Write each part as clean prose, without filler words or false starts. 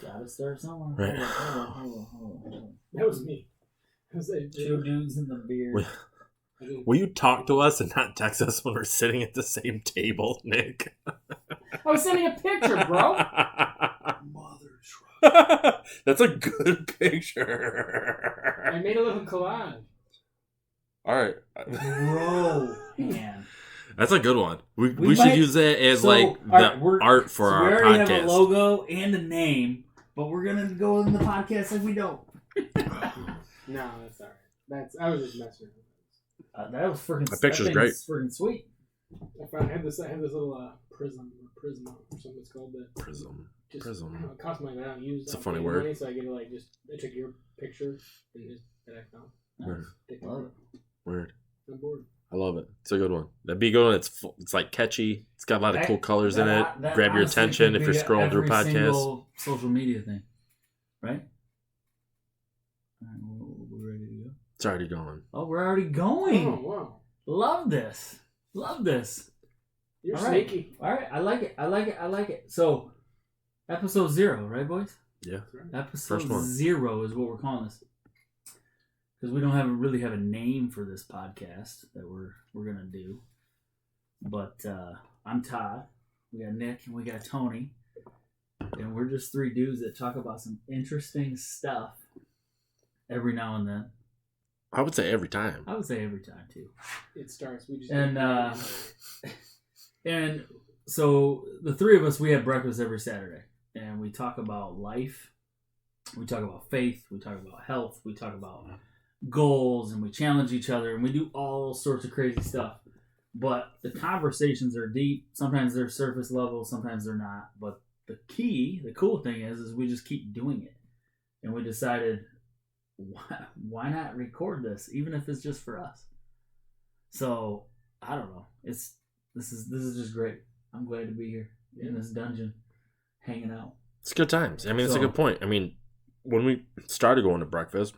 Gotta start somewhere. Right. Hold on. That was me. Two dudes in the beard. Will you talk to us and not text us when we're sitting at the same table, Nick? I was sending a picture, bro. Mother truck. That's a good picture. I made a little collage. All right. Bro, man. That's a good one. We might- should use that as So, art for so our we already podcast. have a logo and a name, but we're gonna go in the podcast like we don't. No, that's alright. I was just messing around. That was freaking. That picture's great. Freaking sweet. I had this little prism or something it's called. That Prism. just, Prism. It costs money, but I don't use. It's a I'm funny paying word. Money, so I get to I took your picture and just that I found. Word. Love it. Word. I'm bored. I love it. It's a good one. That'd be a good one. It's like catchy. It's got a lot of cool colors in it. That Grab your honestly attention could if you're be scrolling through every podcasts. single social media thing, right? All right, we're ready to go. It's already going. Oh, we're already going. Oh wow, Love this. Love this. you're All right. sneaky. All right, I like it. So, episode 0, right, boys? Yeah. Episode First one. 0 is what we're calling this, because we don't really have a name for this podcast that we're gonna do. But I'm Todd. We got Nick and we got Tony, and we're just 3 dudes that talk about some interesting stuff every now and then. I would say every time. I would say every time too. It starts. We just And so the 3 of us, we have breakfast every Saturday, and we talk about life, we talk about faith, we talk about health, we talk about goals, and we challenge each other, and we do all sorts of crazy stuff. But the conversations are deep. Sometimes they're surface level, sometimes they're not. But the cool thing is we just keep doing it. And we decided, why not record this, even if it's just for us? So I don't know. This is just great. I'm glad to be here in this dungeon, hanging out. It's good times. I mean, it's a So- good point. I mean, when we started going to breakfast,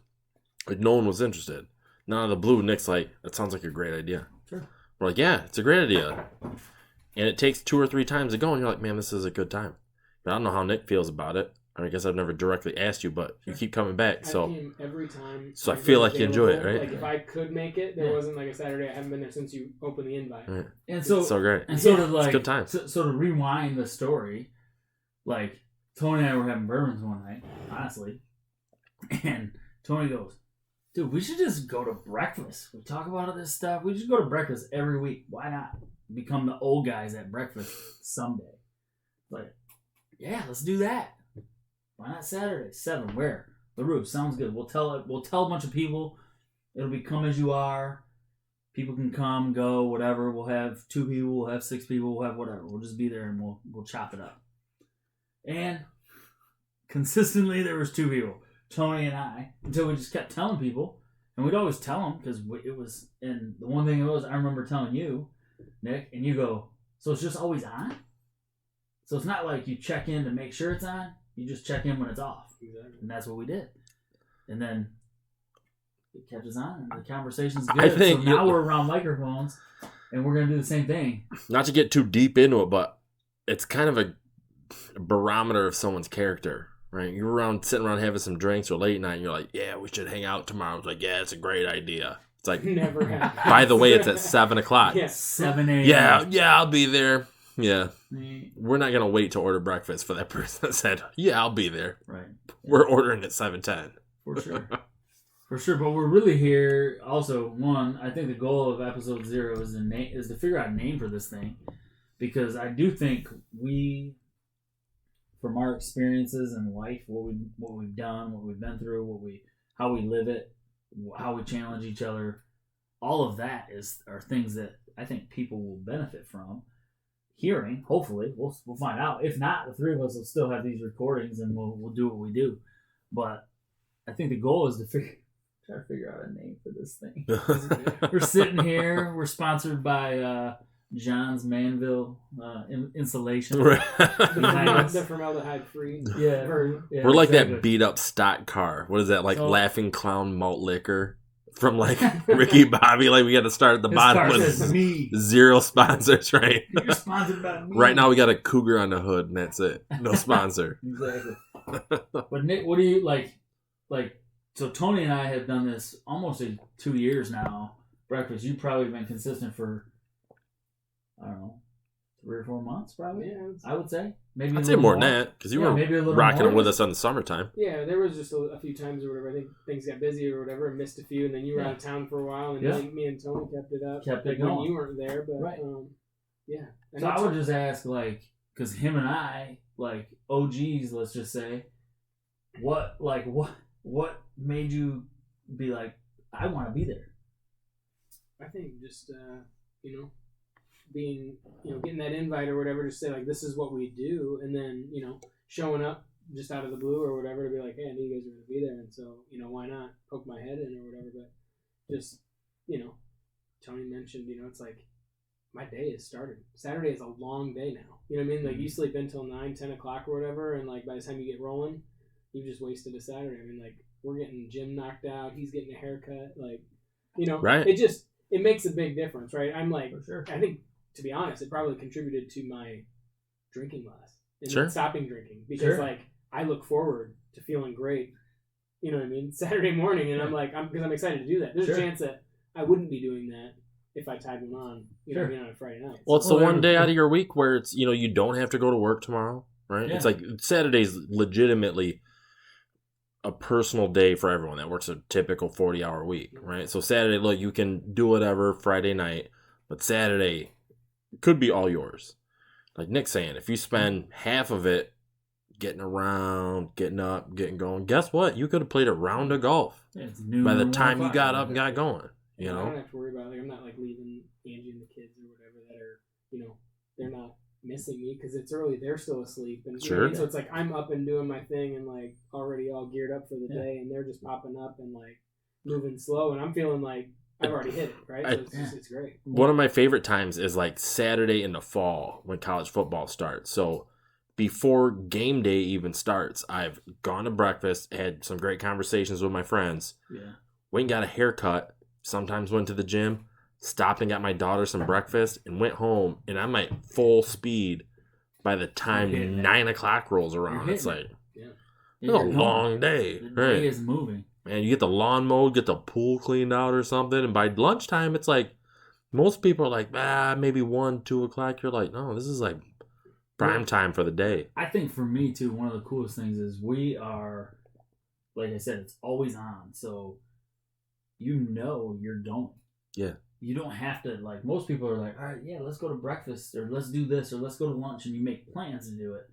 like no one was interested. Now out of the blue, Nick's like, that sounds like a great idea. Sure. We're like, yeah, it's a great idea. And it takes 2 or 3 times to go, and you're like, man, this is a good time. But I don't know how Nick feels about it. I guess I've never directly asked you, but you keep coming back. So I came every time. So I feel like you enjoy it, available. right? Like if I could make it, there wasn't like a Saturday. I haven't been there since you opened the invite. right. And so, It's so great. and so to It's like, good times. so to rewind the story, like Tony and I were having bourbons one night, honestly, and Tony goes, "Dude, we should just go to breakfast. We talk about all this stuff. We should go to breakfast every week. Why not become the old guys at breakfast someday?" Like, yeah, let's do that. Why not Saturday? 7. Where? The Roof. Sounds good. We'll tell a bunch of people. It'll be come as you are. People can come, go, whatever. We'll have 2 people. We'll have 6 people. We'll have whatever. We'll just be there and we'll chop it up. And consistently, there was 2 people, Tony and I, until we just kept telling people, and we'd always tell them because it was. And the one thing it was, I remember telling you, Nick, and you go, "So it's just always on? So it's not like you check in to make sure it's on. You just check in when it's off." Exactly. And that's what we did. And then it catches on, and the conversation's I good. think So now we're around microphones, and we're going to do the same thing. Not to get too deep into it, but it's kind of a barometer of someone's character, right? You're sitting around having some drinks or late night, and you're like, yeah, we should hang out tomorrow. It's like, yeah, it's a great idea. It's like, Never happened. by the way, it's at 7 o'clock. Yes. 7 a.m. Yeah, I'll be there. Yeah. Yeah. We're not going to wait to order breakfast for that person that said, yeah, I'll be there. Right. We're ordering at 7:10. For sure. For sure. But we're really here. Also, one, I think the goal of episode 0 is to figure out a name for this thing. Because I do think we, from our experiences in life, what we've done, what we've been through, how we live it, how we challenge each other, all of that are things that I think people will benefit from hearing. Hopefully, we'll find out. If not, the 3 of us will still have these recordings, and we'll do what we do. But I think the goal is to try to figure out a name for this thing. We're sitting here. We're sponsored by John's Manville Insulation. The formaldehyde free. Yeah. We're like that beat up stock car. What is that? Like Laughing Clown malt liquor from like Ricky Bobby. Like we got to start at the bottom with me. 0 sponsors, right? You're sponsored by me. Right now we got a cougar on the hood and that's it. No sponsor. Exactly. But Nick, what do you like? So Tony and I have done this almost 2 years now. Breakfast. You've probably been consistent for, I don't know, 3 or 4 months, probably. Yeah, I would say maybe. I'd say more than that because you were maybe a little rocking more. it with us in the summertime. Yeah, there was just a few times or whatever. I think things got busy or whatever, and missed a few, and then you were out of town for a while, and me and Tony kept it up. Kept it when going. you weren't there, but Right. yeah. And So I would just ask, because him and I, OGs, let's just say, what made you be like, I want to be there? I think just being getting that invite or whatever to say like this is what we do, and then showing up just out of the blue or whatever to be like, hey, I knew you guys were going to be there, and so why not poke my head in or whatever. But just Tony mentioned it's like my day has started. Saturday is a long day now. You know what I mean? Like you sleep until 9-10 o'clock or whatever, and like by the time you get rolling, you've just wasted a Saturday. I mean, like we're getting Jim knocked out, he's getting a haircut, Right. It makes a big difference, right? I'm like, For sure. I think, to be honest, it probably contributed to my drinking less and Sure. stopping drinking because, I look forward to feeling great. You know what I mean? Saturday morning, and I'm because I'm excited to do that. There's a chance that I wouldn't be doing that if I tied one on, you know what I mean, on a Friday night. Well, it's the one day out of your week where it's you don't have to go to work tomorrow, right? Yeah. It's like Saturday's legitimately a personal day for everyone that works a typical 40-hour week, right? So Saturday, look, you can do whatever Friday night, but Saturday could be all yours. Like Nick's saying, if you spend half of it getting around, getting up, getting going, guess what? You could have played a round of golf by the time you got up and got going. I don't have to worry about I'm not leaving Angie and the kids or whatever that are they're not missing me because it's early. They're still asleep, and Sure. so it's like I'm up and doing my thing and already all geared up for the day, and they're just popping up and moving slow, and I'm feeling like I've already hit it, right? So it's great. One of my favorite times is Saturday in the fall when college football starts. So before game day even starts, I've gone to breakfast, had some great conversations with my friends, went and got a haircut, sometimes went to the gym, stopped and got my daughter some breakfast, and went home, and I'm at full speed by the time 9 o'clock rolls around. It's like, it's a long day. The Right. day is moving. And you get the lawn mowed, get the pool cleaned out or something, and by lunchtime, it's like, most people are like, maybe 1, 2 o'clock. You're like, no, this is prime time for the day. I think for me, too, one of the coolest things is we are, like I said, it's always on. So you're going. Yeah. You don't have to, most people are like, all right, yeah, let's go to breakfast or let's do this or let's go to lunch, and you make plans to do it.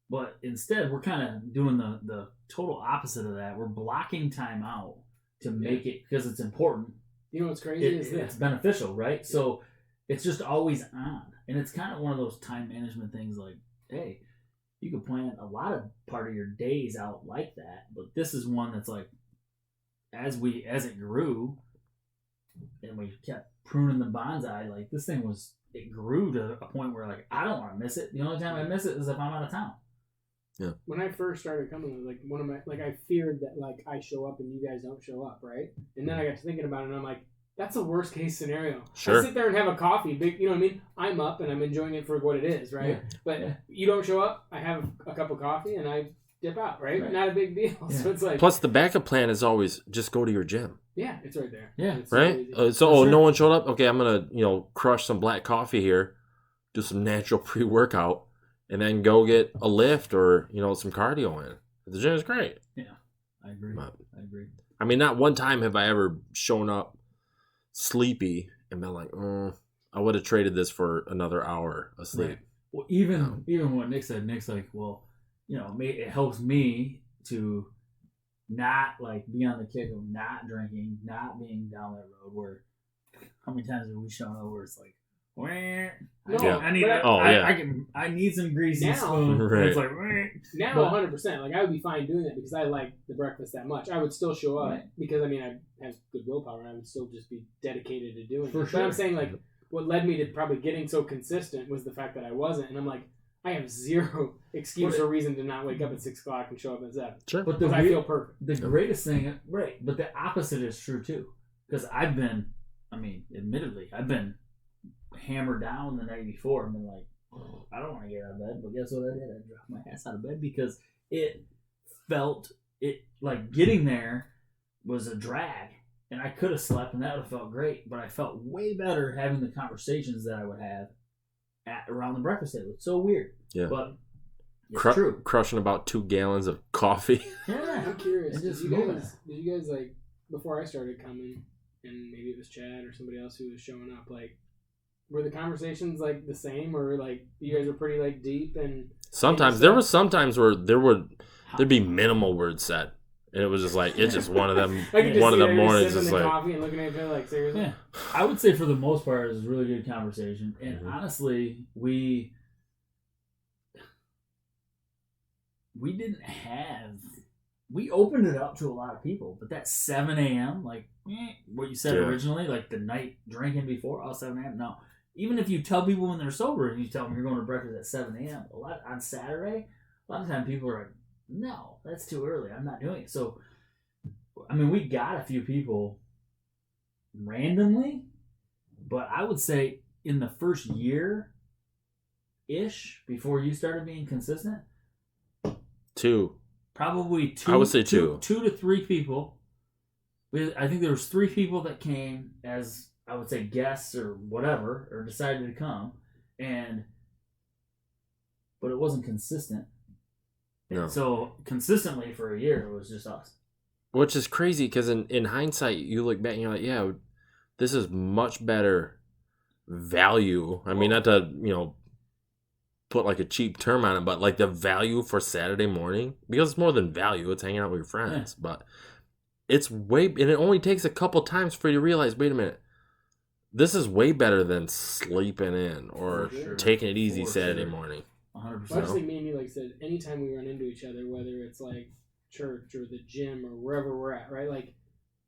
But instead, we're kind of doing the total opposite of that. We're blocking time out to make it, because it's important. You know what's crazy is this. It's beneficial, right? Yeah. So it's just always on. And it's kind of one of those time management things hey, you can plan a lot of part of your days out like that. But this is one that's as it grew and we kept pruning the bonsai, this thing it grew to a point where I don't want to miss it. The only time I miss it is if I'm out of town. Yeah. When I first started coming, one of my I feared that I show up and you guys don't show up, right? And then I got to thinking about it, and I'm like, that's a worst case scenario. Sure. I sit there and have a coffee, you know what I mean? I'm up and I'm enjoying it for what it is, right? Yeah. But you don't show up, I have a cup of coffee and I dip out, right? Not a big deal. Yeah. So it's plus the backup plan is always just go to your gym. Yeah, it's right there. Yeah. It's right? No one showed up? Okay, I'm going to, crush some black coffee here, do some natural pre-workout, and then go get a lift or, some cardio in. The gym is great. Yeah, I agree. I agree. I mean, not one time have I ever shown up sleepy and been like, I would have traded this for another hour of sleep. Right. Well, even what Nick said, Nick's like, well, it helps me to not be on the kick of not drinking, not being down that road where how many times have we shown up where it's like, I need some greasy spoon. Right. It's now 100%. I would be fine doing that because I like the breakfast that much. I would still show up because I have good willpower and I would still just be dedicated to doing it. Sure. But I'm saying what led me to probably getting so consistent was the fact that I wasn't, and I'm like, I have zero excuse or reason to not wake up at 6 o'clock and show up at 7. Sure. But I feel perfect. The greatest thing, but the opposite is true too. Because admittedly, I've been hammered down the night before and been like, I don't want to get out of bed, but guess what I did? I dropped my ass out of bed because it felt it like getting there was a drag, and I could have slept, and that would have felt great. But I felt way better having the conversations that I would have around the breakfast table. It's so weird, but it's true. Crushing about 2 gallons of coffee. Yeah, I'm curious. And Did just you guys like before I started coming, and maybe it was Chad or somebody else who was showing up? Like, were the conversations like the same, or like you guys were pretty like deep and? Sometimes there was sometimes where there'd be minimal words said. And it was just like, it's just one of them mornings. Just like, coffee and looking at each other like, seriously? Yeah. I would say for the most part, it was a really good conversation. And honestly, we opened it up to a lot of people. But that 7 a.m., like what you said originally, like the night drinking before, 7 a.m., no. Even if you tell people when they're sober and you tell them you're going to breakfast at 7 a.m., on Saturday, a lot of times people are like, no, that's too early. I'm not doing it. So, I mean, we got a few people randomly, but I would say in the first year-ish, before you started being consistent, 2. Probably 2. I would say 2. 2 to 3 people. I think there was 3 people that came as, I would say, guests or whatever, or decided to come, but it wasn't consistent. No. So consistently for a year, it was just us. Which is crazy because in hindsight, you look back and you're like, yeah, this is much better value. I mean, not to, put like a cheap term on it, but like the value for Saturday morning, because it's more than value, it's hanging out with your friends. Yeah. But it's and it only takes a couple times for you to realize, wait a minute, this is way better than sleeping in or taking it easy Saturday morning. 100%. Well, I just think me and you, like I said, anytime we run into each other, whether it's like church or the gym or wherever we're at, right? Like,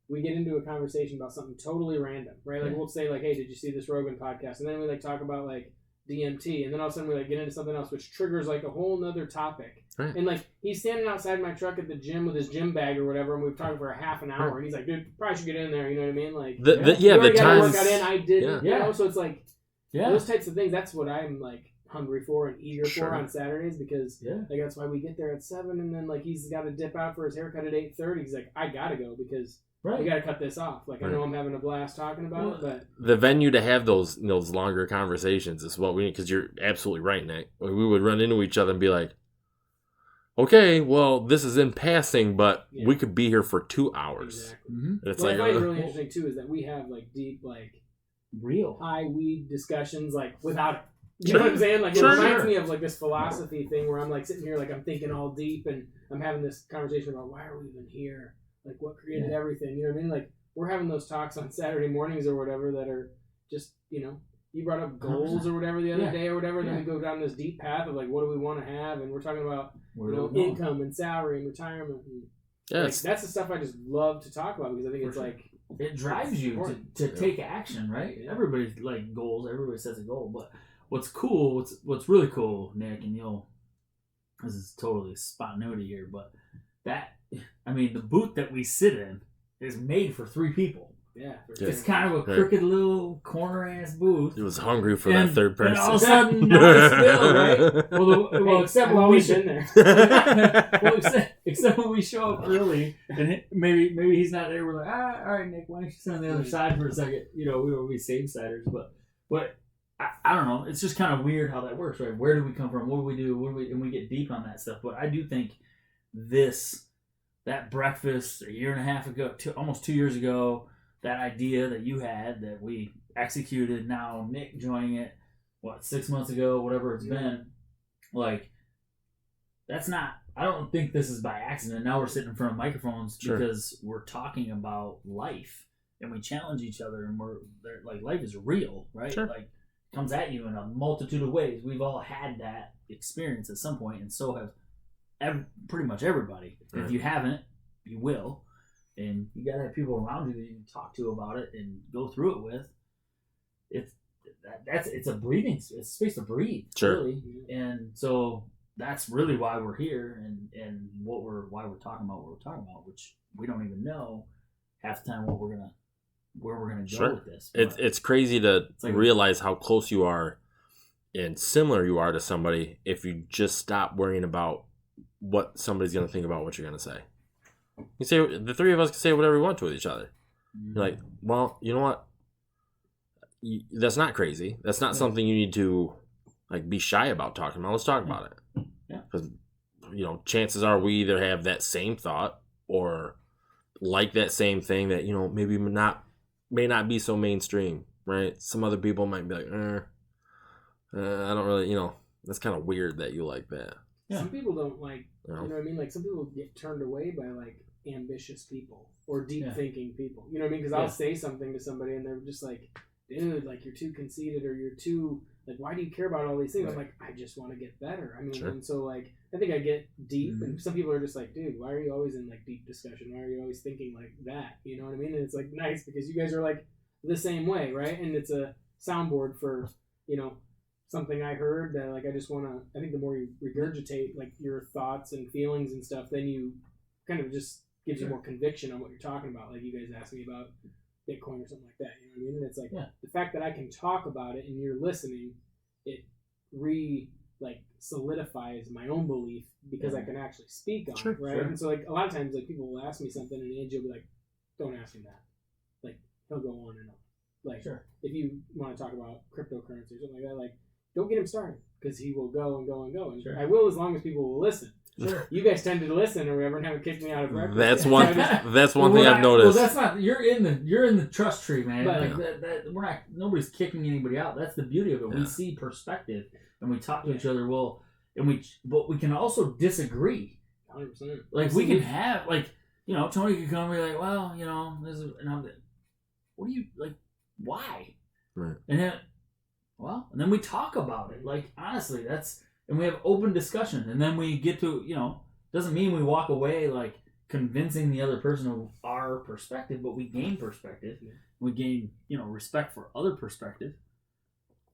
we get into a conversation about something totally random, right? Like, we'll say, like, hey, did you see this Rogan podcast? And then we, like, talk about, like, DMT. And then all of a sudden we, like, get into something else, which triggers, like, a whole nother topic. Right. And, like, he's standing outside my truck at the gym with his gym bag or whatever, and we've talked for a half an hour. Right. And he's like, dude, probably should get in there. You know what I mean? Like, the times. Workout in, I didn't. Yeah. You know? So it's, like, those types of things, that's what I'm, like, hungry for and eager for on Saturdays, because like that's why we get there at 7, and then like he's got to dip out for his haircut at 8:30. He's like, I gotta go because we gotta cut this off. Like I know I'm having a blast talking about it, but the venue to have those longer conversations is what we need, because you're absolutely right, Nick. We would run into each other and be like, okay, well, this is in passing, but we could be here for 2 hours. Exactly. Mm-hmm. It's what I find really interesting too is that we have like deep, like real high weed discussions, like without it. You know what I'm saying? Like, it reminds me of, like, this philosophy thing where I'm, like, sitting here, like, I'm thinking all deep, and I'm having this conversation about why are we even here? Like, what created everything? You know what I mean? Like, we're having those talks on Saturday mornings or whatever that are just, you brought up goals or whatever the other day or whatever, and then we go down this deep path of, like, what do we want to have? And we're talking about, income and salary and retirement. And, like, that's the stuff I just love to talk about, because I think it's, like... It drives you to take action, right? Yeah. Everybody's, like, goals. Everybody sets a goal, but... What's cool, what's really cool, Nick, and this is totally spontaneity here, but the booth that we sit in is made for 3 people. Yeah. It's kind of a crooked little corner-ass booth. It was hungry for that third person. And all of a sudden, now it's filled, right? Well, except when we been there. except when we show up early, and maybe he's not there, we're like, all right, Nick, why don't you sit on the other side for a second? We same-siders, but I don't know. It's just kind of weird how that works, right? Where do we come from? What do we do? And we get deep on that stuff. But I do think that breakfast a year and a half ago, almost 2 years ago, that idea that you had that we executed, now Nick joining it, 6 months ago, whatever it's been, like, that's not, I don't think this is by accident. Now we're sitting in front of microphones because we're talking about life and we challenge each other, and like, life is real, right? Sure. Like, comes at you in a multitude of ways. We've all had that experience at some point, and so have pretty much everybody. Right. If you haven't, you will, and you gotta have people around you that you can talk to about it and go through it with. It's a breathing, it's a space to breathe, really, and so that's really why we're here, and why we're talking about what we're talking about, which we don't even know half the time where we're gonna go with this. It's crazy to realize how close you are and similar you are to somebody if you just stop worrying about what somebody's going to think about what you're going to say. You say the three of us can say whatever we want to with each other. You're like, well, you know what? That's not crazy. That's not something you need to like be shy about talking about. Let's talk about it. Yeah. Because chances are we either have that same thought or like that same thing that maybe may not be so mainstream, right? Some other people might be like, I don't really, that's kind of weird that you like that. Yeah. Some people don't like, you know what I mean? Like some people get turned away by like ambitious people or deep thinking people. You know what I mean? Because I'll say something to somebody and they're just like, dude, like you're too conceited or you're too like, why do you care about all these things? Right. I'm like, I just want to get better. I mean, and so like, I think I get deep, and some people are just like, dude, why are you always in like deep discussion? Why are you always thinking like that? You know what I mean? And it's like nice because you guys are like the same way, right? And it's a soundboard for something I heard that like I just want to. I think the more you regurgitate like your thoughts and feelings and stuff, then you kind of just gives you more conviction on what you're talking about. Like you guys asked me about Bitcoin or something like that. You know what I mean? And it's like the fact that I can talk about it and you're listening, it solidifies my own belief because I can actually speak on it, right? Sure. And so like a lot of times like people will ask me something and Angie will be like, "Don't ask me that." Like he'll go on and on. Like if you want to talk about cryptocurrency or something like that, like don't get him started because he will go and go and go. And I will as long as people will listen. Sure. You guys tend to listen or whatever and haven't kicked me out of breakfast. That's one thing I've noticed. Well, that's not you're in the trust tree, man. But, like that we're not nobody's kicking anybody out. That's the beauty of it. We see perspective and we talk to each other. But we can also disagree. 100%. Like we can have like Tony could come and be like, well, this is, and I'm like, what do you like? Why? Right. And then we talk about it. Like honestly, and we have open discussion, and then we get to, doesn't mean we walk away like convincing the other person of our perspective, but we gain perspective. We gain, respect for other perspective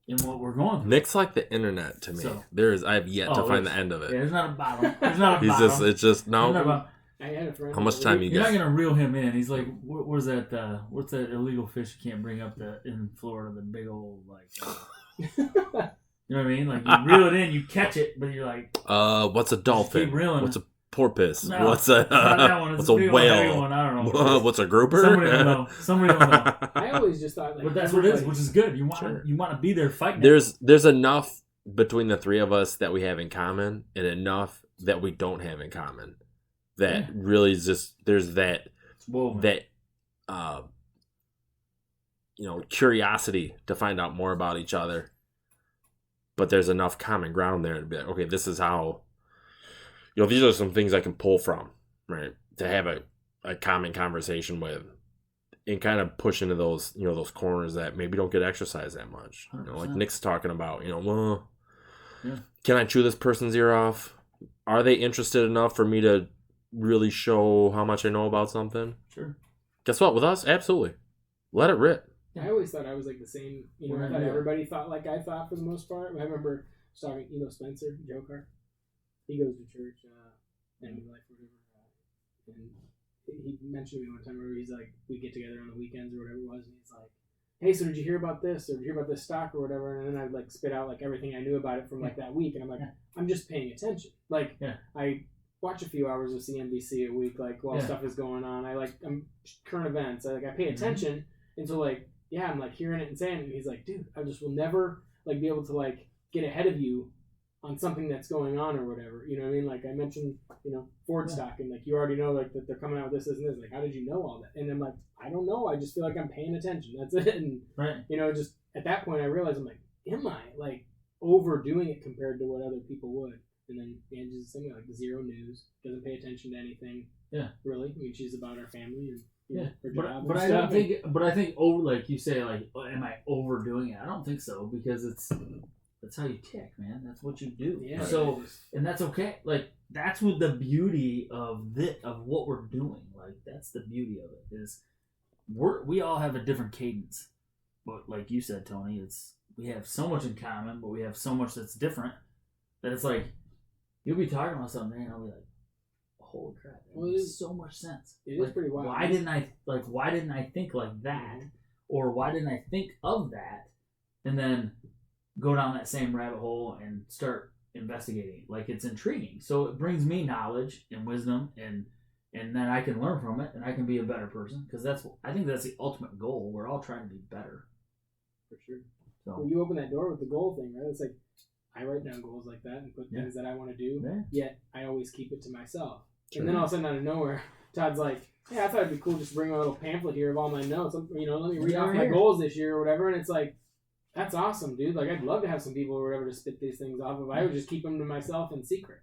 in what we're going through. Nick's like the internet to me. So, I have yet to find the end of it. Yeah, there's not a bottom. It's just, no. I had a friend. How much time you got? You're not going to reel him in. He's like, what's that illegal fish you can't bring up in Florida, the big old, like... You know what I mean? Like you reel it in, you catch it, but you're like, what's a dolphin? What's a porpoise? No, what's a whale? One. I don't know. What's a grouper? Somebody will know. I always just thought, like, but that's what it is, which is good. You want to be there fighting. There's enough between the three of us that we have in common, and enough that we don't have in common. That really is just there's that curiosity to find out more about each other. But there's enough common ground there to be like, okay, this is how, these are some things I can pull from, right? To have a common conversation with and kind of push into those, those corners that maybe don't get exercised that much. Like Nick's talking about, can I chew this person's ear off? Are they interested enough for me to really show how much I know about something? Sure. Guess what? With us, absolutely. Let it rip. I always thought I was like the same, I thought everybody thought like I thought for the most part. I remember talking, Spencer, Joe Carr. He goes to church, and we like whatever. And he mentioned to me one time where he's like, we get together on the weekends or whatever it was, and he's like, hey, so did you hear about this? Or did you hear about this stock or whatever? And then I'd like spit out like everything I knew about it from like that week. And I'm like, I'm just paying attention. Like, I watch a few hours of CNBC a week, like while stuff is going on. I'm current events. I pay attention. And so like, I'm like hearing it and saying it, and he's like, dude, I just will never like be able to like get ahead of you on something that's going on or whatever. You know what I mean? Like I mentioned, Ford stock, and like you already know like that they're coming out with this and this. Like, how did you know all that? And I'm like, I don't know. I just feel like I'm paying attention. That's it. And just at that point I realized I'm like, am I like overdoing it compared to what other people would? And then Angie's the same, like zero news, doesn't pay attention to anything. Yeah. Really. I mean, she's about our family and but I don't think. But I think over, like you say, like, am I overdoing it? I don't think so because that's how you tick, man. That's what you do. Yeah. So and that's okay. Like that's what the beauty of what we're doing. Like that's the beauty of it is we all have a different cadence. But like you said, Tony, we have so much in common, but we have so much that's different that it's like you'll be talking about something and I'll be like, holy crap, that makes so much sense. It is pretty wild. Why didn't I think like that? Or why didn't I think of that? And then go down that same rabbit hole and start investigating. Like, it's intriguing. So it brings me knowledge and wisdom, and then I can learn from it, and I can be a better person. Because I think that's the ultimate goal. We're all trying to be better. For sure. So Well, you open that door with the goal thing, right? It's like I write down goals like that and put things that I want to do. Yeah. Yet I always keep it to myself. Sure. And then all of a sudden, out of nowhere, Todd's like, "Hey, I thought it'd be cool just to bring a little pamphlet here of all my notes. Let me read off my goals this year or whatever." And it's like, that's awesome, dude. Like, I'd love to have some people or whatever to spit these things off of. I would just keep them to myself in secret,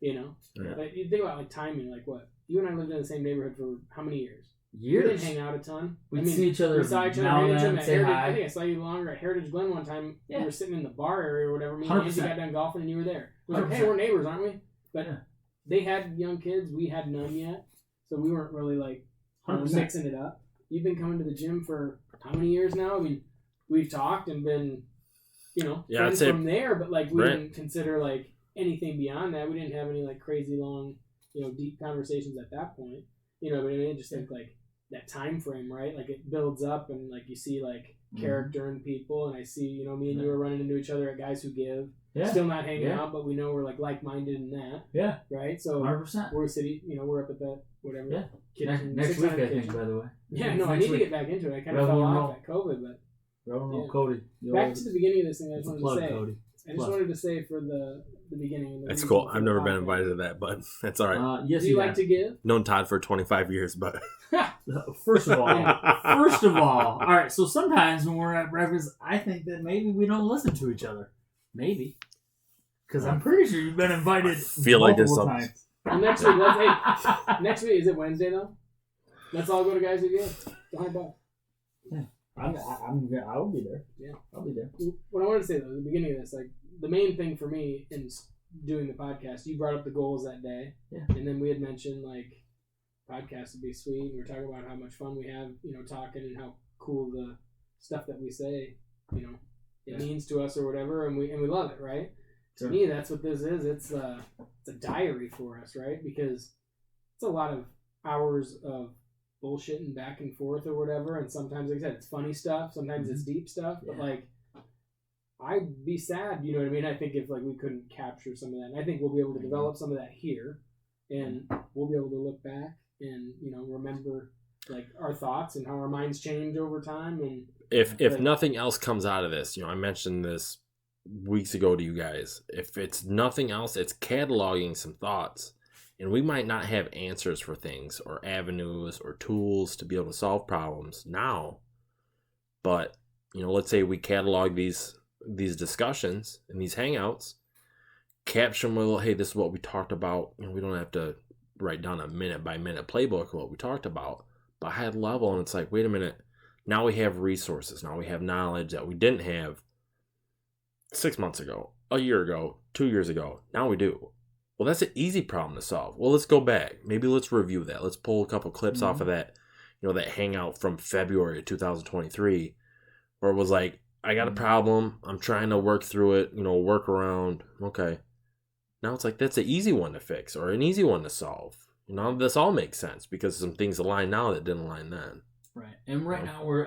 Yeah. But you think about like timing, like what? You and I lived in the same neighborhood for how many years? years. We didn't hang out a ton. We'd see each other We saw each other, now ran and into then, them at say Heritage. hi. I think I saw you longer at Heritage Glen one time. Yeah. We were sitting in the bar area or whatever. Me and Nancy 100%. got done golfing and you were there. It was like, 100%. hey, we're neighbors, aren't we? But Yeah. they had young kids. We had none yet. So we weren't really like 100%. mixing it up. You've been coming to the gym for how many years now? I mean, we've talked and been, Yeah, I'd friends say- from there, but like we Right. didn't consider like anything beyond that. We didn't have any like crazy long, deep conversations at that point. But I mean, I just think like that time frame, right? Like it builds up and like you see like character in people, and I see, me and you are running into each other at Guys Who Give. Yeah. Still not hanging Yeah. out, but we know we're like like-minded in that, Yeah. right? So 100%. we're city, we're up at that whatever. Yeah. Kitchen, Next week, 600 I think, kitchen. by the way. Yeah, no, I Next need to week. get back into it. I kind of Roll fell and off roll. at COVID, but Roll, Yeah. Cody. back to the beginning of this thing. I just wanted Plug, to say, Cody. I just Plug. wanted to say for the beginning. And the That's reason cool. for I've the never been podcast. invited to that, but that's all right. Yes, Do you you like have. to give? Known Todd for 25 years, but First of all, all right. So sometimes when we're at breakfast, I think that maybe we don't listen to each other. Maybe, because I'm pretty sure you've been invited. I feel like there's multiple something. times. Well, next week is it Wednesday though? Let's all go to Guys Who Give. $100. I'll be there. Yeah. I'll be there. What I wanted to say though, at the beginning of this, like the main thing for me in doing the podcast, you brought up the goals that day, Yeah. and then we had mentioned like podcast would be sweet. And we were talking about how much fun we have, talking and how cool the stuff that we say, it means to us or whatever, and we love it, right? Sure. To me, that's what this is. It's a diary for us, right? Because it's a lot of hours of bullshitting back and forth or whatever, and sometimes, like I said, it's funny stuff. Sometimes it's deep stuff, but Yeah. like, I'd be sad, you know what I mean? I think if like we couldn't capture some of that, and I think we'll be able to develop some of that here, and we'll be able to look back and remember like our thoughts and how our minds change over time. And if Like- nothing else comes out of this, I mentioned this weeks ago to you guys. If it's nothing else, it's cataloging some thoughts. And we might not have answers for things or avenues or tools to be able to solve problems now. But, let's say we catalog these discussions and these hangouts, capture them with, hey, this is what we talked about. We don't have to write down a minute by minute playbook of what we talked about, but high level. And it's like, wait a minute, now we have resources. Now we have knowledge that we didn't have 6 months ago, a year ago, 2 years ago. Now we do. Well, that's an easy problem to solve. Well, let's go back. Maybe let's review that. Let's pull a couple clips off of that, that hangout from February of 2023, where it was like, I got a problem. I'm trying to work through it, work around. Okay. Now it's like, that's an easy one to fix or an easy one to solve. This all makes sense because some things align now that didn't align then. Right. And right now we're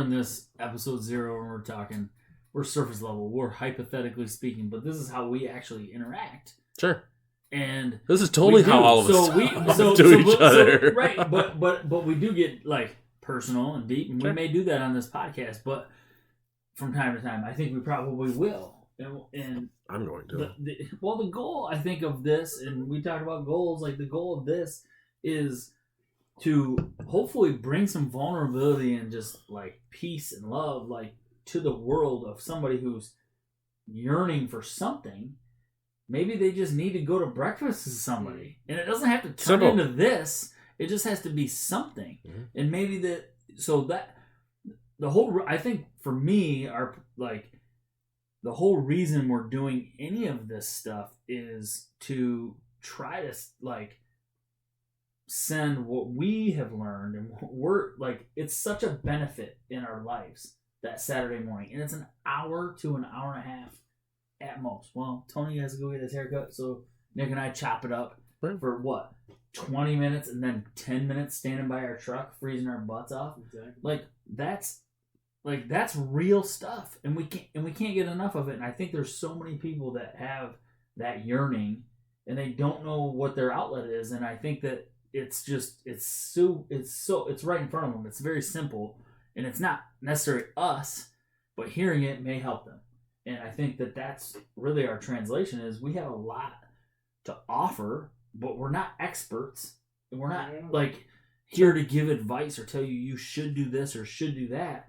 in this episode 0 and we're surface level. We're hypothetically speaking, but this is how we actually interact. Sure. And this is totally how all of us do each other. Right. But we do get like personal and deep, and Sure. we may do that on this podcast, but from time to time, I think we probably will. And I'm going to. the goal, I think, of this, and we talked about goals, like the goal of this is to hopefully bring some vulnerability and just like peace and love, like to the world of somebody who's yearning for something. Maybe they just need to go to breakfast with somebody, and it doesn't have to turn Simple. into this. It just has to be something, and maybe the whole. I think for me, the whole reason we're doing any of this stuff is to try to like send what we have learned, and we're like, it's such a benefit in our lives that Saturday morning, and it's an hour to an hour and a half at most. Well, Tony has to go get his haircut, so Nick and I chop it up for what, 20 minutes, and then 10 minutes standing by our truck freezing our butts off. exactly. Like like that's real stuff, and we can't get enough of it. And I think there's so many people that have that yearning, and they don't know what their outlet is. And I think that it's right in front of them. It's very simple, and it's not necessarily us, but hearing it may help them. And I think that that's really our translation is we have a lot to offer, but we're not experts, and we're not like here to give advice or tell you should do this or should do that.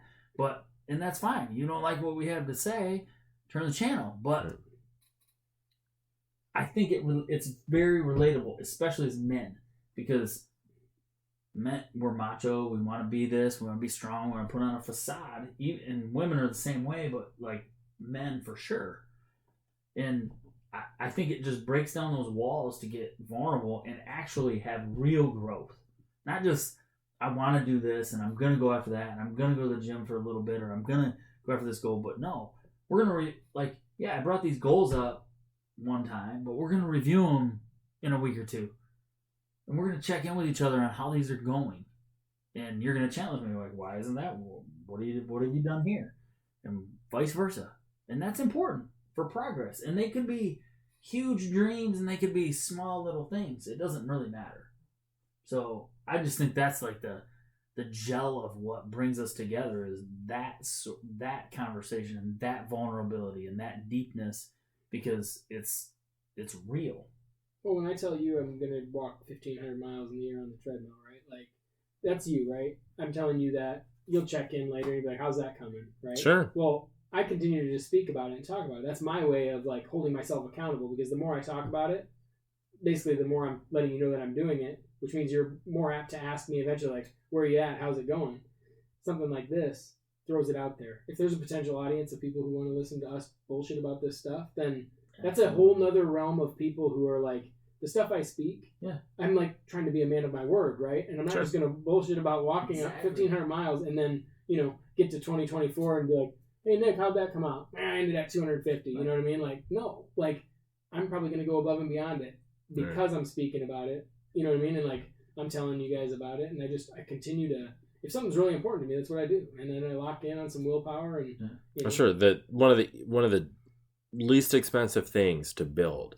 And that's fine. You don't like what we have to say, turn the channel. But I think it's very relatable, especially as men, because men, we're macho. We want to be this. We want to be strong. We want to put on a facade. And women are the same way, but like men for sure. And I think it just breaks down those walls to get vulnerable and actually have real growth. Not just, I want to do this and I'm going to go after that and I'm going to go to the gym for a little bit or I'm going to go after this goal. But no, we're going to, I brought these goals up one time, but we're going to review them in a week or two. And we're going to check in with each other on how these are going. And you're going to challenge me, like, why isn't that? What have you done here? And vice versa. And that's important for progress. And they could be huge dreams and they could be small little things. It doesn't really matter. So I just think that's like the gel of what brings us together is that conversation and that vulnerability and that deepness, because it's real. Well, when I tell you I'm going to walk 1,500 miles in the year on the treadmill, right? Like, that's you, right? I'm telling you that. You'll check in later and be like, how's that coming, right? Sure. Well, I continue to just speak about it and talk about it. That's my way of, like, holding myself accountable, because the more I talk about it, basically the more I'm letting you know that I'm doing it, which means you're more apt to ask me eventually, like, where are you at? How's it going? Something like this throws it out there. If there's a potential audience of people who want to listen to us bullshit about this stuff, then that's a whole nother realm of people who are like, the stuff I speak, I'm like trying to be a man of my word, right? And I'm not just going to bullshit about walking 1,500 miles and then, get to 2024 and be like, hey, Nick, how'd that come out? I ended at 250. You know what I mean? Like, no. Like, I'm probably going to go above and beyond it because I'm speaking about it. You know what I mean? And, like, I'm telling you guys about it. And I continue to, if something's really important to me, that's what I do. And then I lock in on some willpower. And I'm sure that one of the least expensive things to build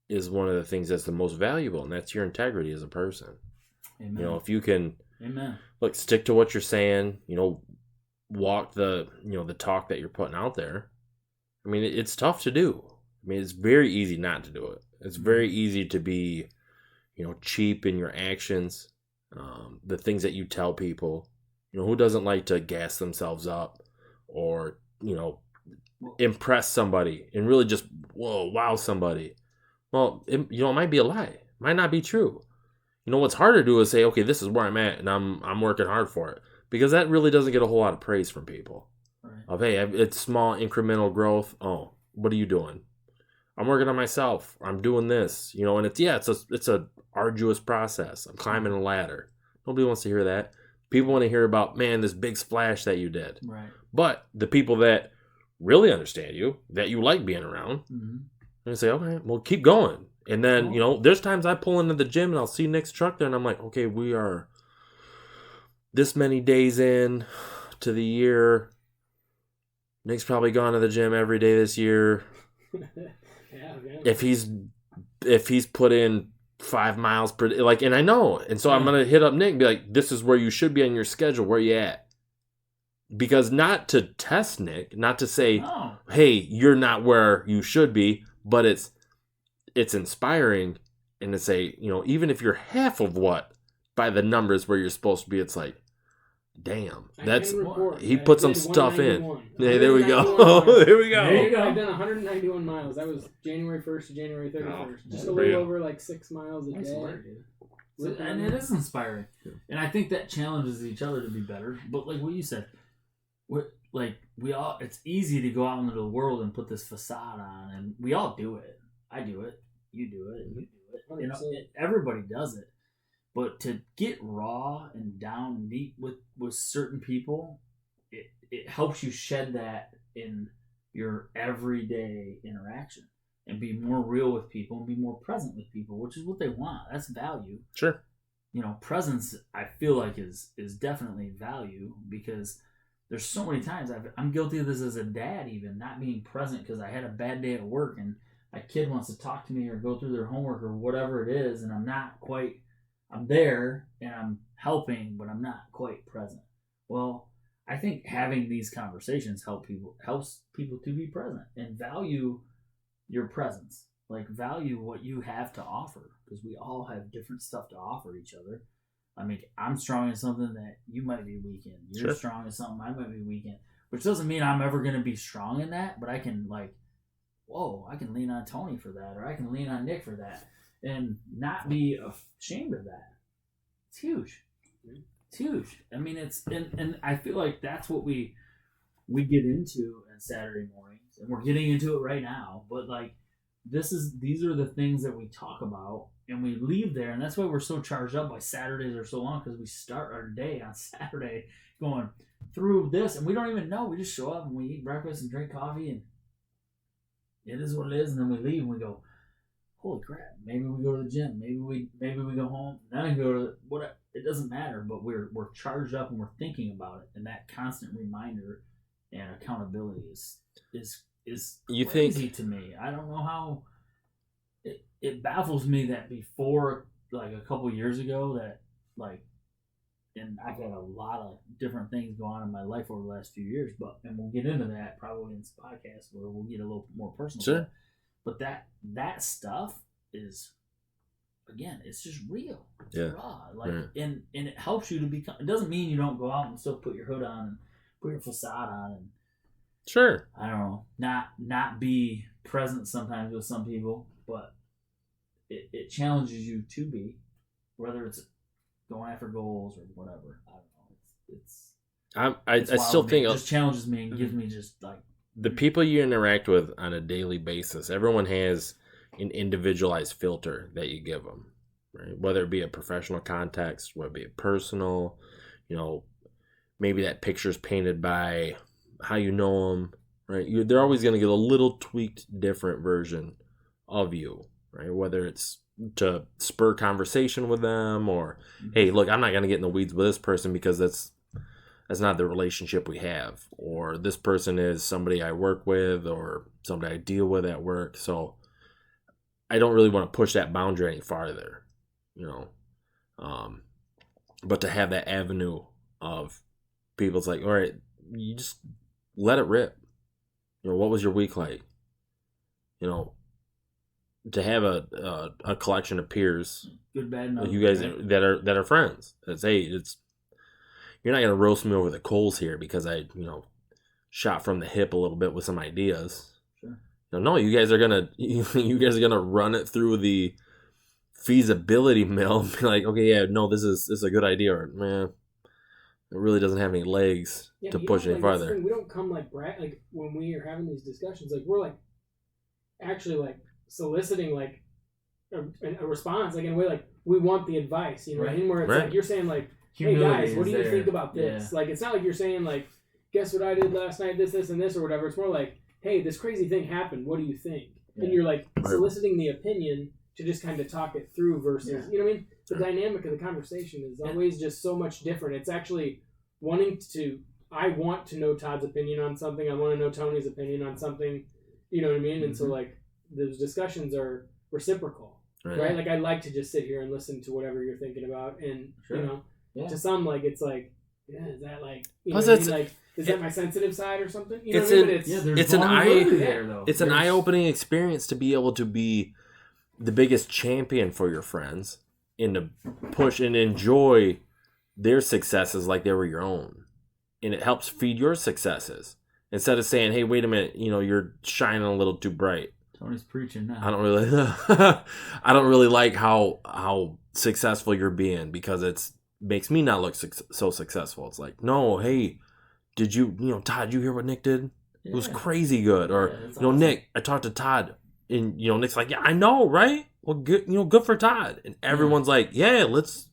is one of the things that's the most valuable, and that's your integrity as a person. Amen. If you can stick to what you're saying, walk the talk that you're putting out there. I mean, it's tough to do. I mean, it's very easy not to do it. It's very easy to be, cheap in your actions, the things that you tell people. Who doesn't like to gas themselves up or, impress somebody and really just, wow somebody. Well, it might be a lie. It might not be true. What's harder to do is say, okay, this is where I'm at, and I'm working hard for it. Because that really doesn't get a whole lot of praise from people. Right. Of, hey, it's small incremental growth. Oh, what are you doing? I'm working on myself. I'm doing this. And it's a arduous process. I'm climbing a ladder. Nobody wants to hear that. People want to hear about, man, this big splash that you did. Right. But the people that really understand you, that you like being around, and say, okay, well, keep going. And then, there's times I pull into the gym and I'll see Nick's truck there and I'm like, okay, we are this many days in to the year. Nick's probably gone to the gym every day this year. If he's put in 5 miles per day, and I know. And so I'm going to hit up Nick and be like, this is where you should be on your schedule. Where you at? Because not to test Nick, not to say, hey, you're not where you should be, but it's inspiring, and to say, even if you're half of what by the numbers where you're supposed to be, it's like, damn, he put some stuff in. Hey, there we go. There we go. I've done 191 miles. That was January 1st to January 31st. Just a little over 6 miles a day. And it is inspiring. And I think that challenges each other to be better. But like what you said, it's easy to go out into the world and put this facade on, and we all do it. I do it. You do it. You do it. Everybody does it. But to get raw and down and deep with certain people, it helps you shed that in your everyday interaction and be more real with people and be more present with people, which is what they want. That's value. Sure. Presence, I feel like is definitely value, because there's so many times I'm guilty of this as a dad, even not being present because I had a bad day at work and my kid wants to talk to me or go through their homework or whatever it is, and I'm there and I'm helping, but I'm not quite present. Well, I think having these conversations helps people to be present and value your presence. Like, value what you have to offer, because we all have different stuff to offer each other. I mean, I'm strong in something that you might be weak in. You're strong in something I might be weak in, which doesn't mean I'm ever going to be strong in that, but I can I can lean on Tony for that, or I can lean on Nick for that, and not be ashamed of that. It's huge. It's huge. I mean, and I feel like that's what we get into on Saturday mornings, and we're getting into it right now. But like, these are the things that we talk about, and we leave there, and that's why we're so charged up by Saturdays are so long, because we start our day on Saturday going through this, and we don't even know. We just show up and we eat breakfast and drink coffee, and it is what it is. And then we leave and we go, holy crap! Maybe we go to the gym. Maybe we go home. Then we go to what? It doesn't matter. But we're charged up and we're thinking about it, and that constant reminder and accountability is you crazy think to me. I don't know how. It baffles me that before, like a couple years ago, that like, and I've had a lot of different things go on in my life over the last few years, and we'll get into that probably in this podcast where we'll get a little more personal. Sure. But that stuff is, again, it's just real. It's raw. Like, and it helps you to become. It doesn't mean you don't go out and still put your hood on and put your facade on and. Sure. I don't know. Not be present sometimes with some people, but it challenges you to be, whether it's going after goals or whatever. I don't know. I still think it just challenges me and gives me just like the people you interact with on a daily basis. Everyone has an individualized filter that you give them, right? Whether it be a professional context, whether it be a personal, maybe that picture's painted by how you know them, right? They're always going to get a little tweaked, different version of you, right? Whether it's to spur conversation with them or, hey, look, I'm not going to get in the weeds with this person because that's not the relationship we have, or this person is somebody I work with or somebody I deal with at work. So I don't really want to push that boundary any farther, but to have that avenue of people's like, all right, you just let it rip. What was your week like? To have a collection of peers, good, bad, and ugly, you guys right? that are friends. You're not gonna roast me over the coals here because I shot from the hip a little bit with some ideas. Sure. No, you guys are gonna run it through the feasibility mill and be like, okay, yeah, no, this is a good idea, or man, it really doesn't have any legs to push any farther. We don't come like when we are having these discussions, like we're like actually like soliciting like a response, like in a way like we want the advice, right. And where it's like you're saying like, hey guys, what do you think about this? Yeah. Like it's not like you're saying like, guess what I did last night, this and this or whatever. It's more like, hey, this crazy thing happened. What do you think? Yeah. And you're like soliciting the opinion to just kind of talk it through versus, you know what I mean? The dynamic of the conversation is always just so much different. It's actually I want to know Todd's opinion on something. I want to know Tony's opinion on something. You know what I mean? Mm-hmm. And so like those discussions are reciprocal, right? Like I like to just sit here and listen to whatever you're thinking about, and to some like it's like, is that like is that my sensitive side or something? You know what I mean? It's an eye-opening experience to be able to be the biggest champion for your friends and to push and enjoy their successes like they were your own, and it helps feed your successes instead of saying, hey, wait a minute, you're shining a little too bright. Tony's preaching now. I don't really like how successful you're being because it makes me not look so successful. It's like, no, hey, did you Todd, you hear what Nick did? Yeah. It was crazy good. Or awesome. Nick, I talked to Todd, and Nick's like, yeah, I know, right? Well, good, good for Todd. And everyone's like, yeah, let's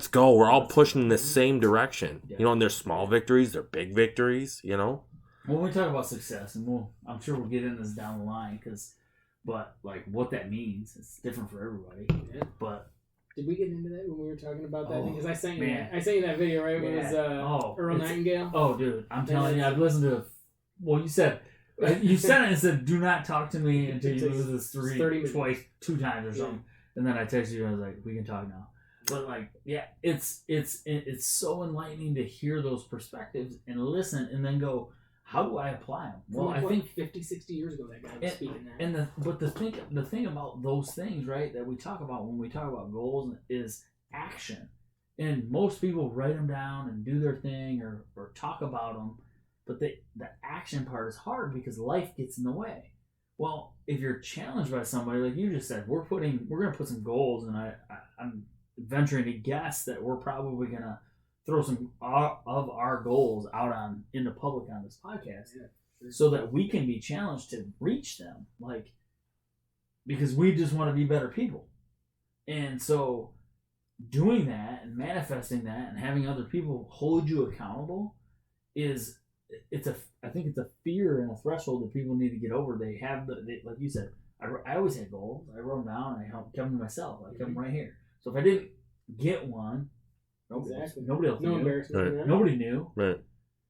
go. We're all pushing in the same direction. Yeah. And there's small victories, they're big victories. When we talk about success, and I'm sure we'll get into this down the line, but like what that means, it's different for everybody. Yeah. But Did we get into that when we were talking about that? Oh, Because I sent you man. that. I sent you that video, right? When it was Earl it's- Nightingale. Oh, dude, I'm telling you, I've listened to. Well, you said it and said, "Do not talk to me until you lose this 30 minutes. twice, 2 times or Yeah. something." And then I texted you. I was like, "We can talk now." But like, yeah, it's so enlightening to hear those perspectives and listen, and then go, "How do I apply them?" Well, I think 50, 60 years ago that guy was speaking that. And the thing about those things, right, that we talk about when we talk about goals is action. And most people write them down and do their thing or talk about them, but the action part is hard because life gets in the way. Well, if you're challenged by somebody, like you just said, we're gonna put some goals, and I'm venturing to guess that we're probably gonna throw some of our goals out into public on this podcast, so that we can be challenged to reach them, like, because we just want to be better people. And so doing that and manifesting that and having other people hold you accountable I think it's a fear and a threshold that people need to get over. They have like you said, I always had goals. I wrote them down and I kept them to myself. I kept them right here. So if I didn't get one, nobody else No knew. embarrassment. Right. Nobody knew. Right.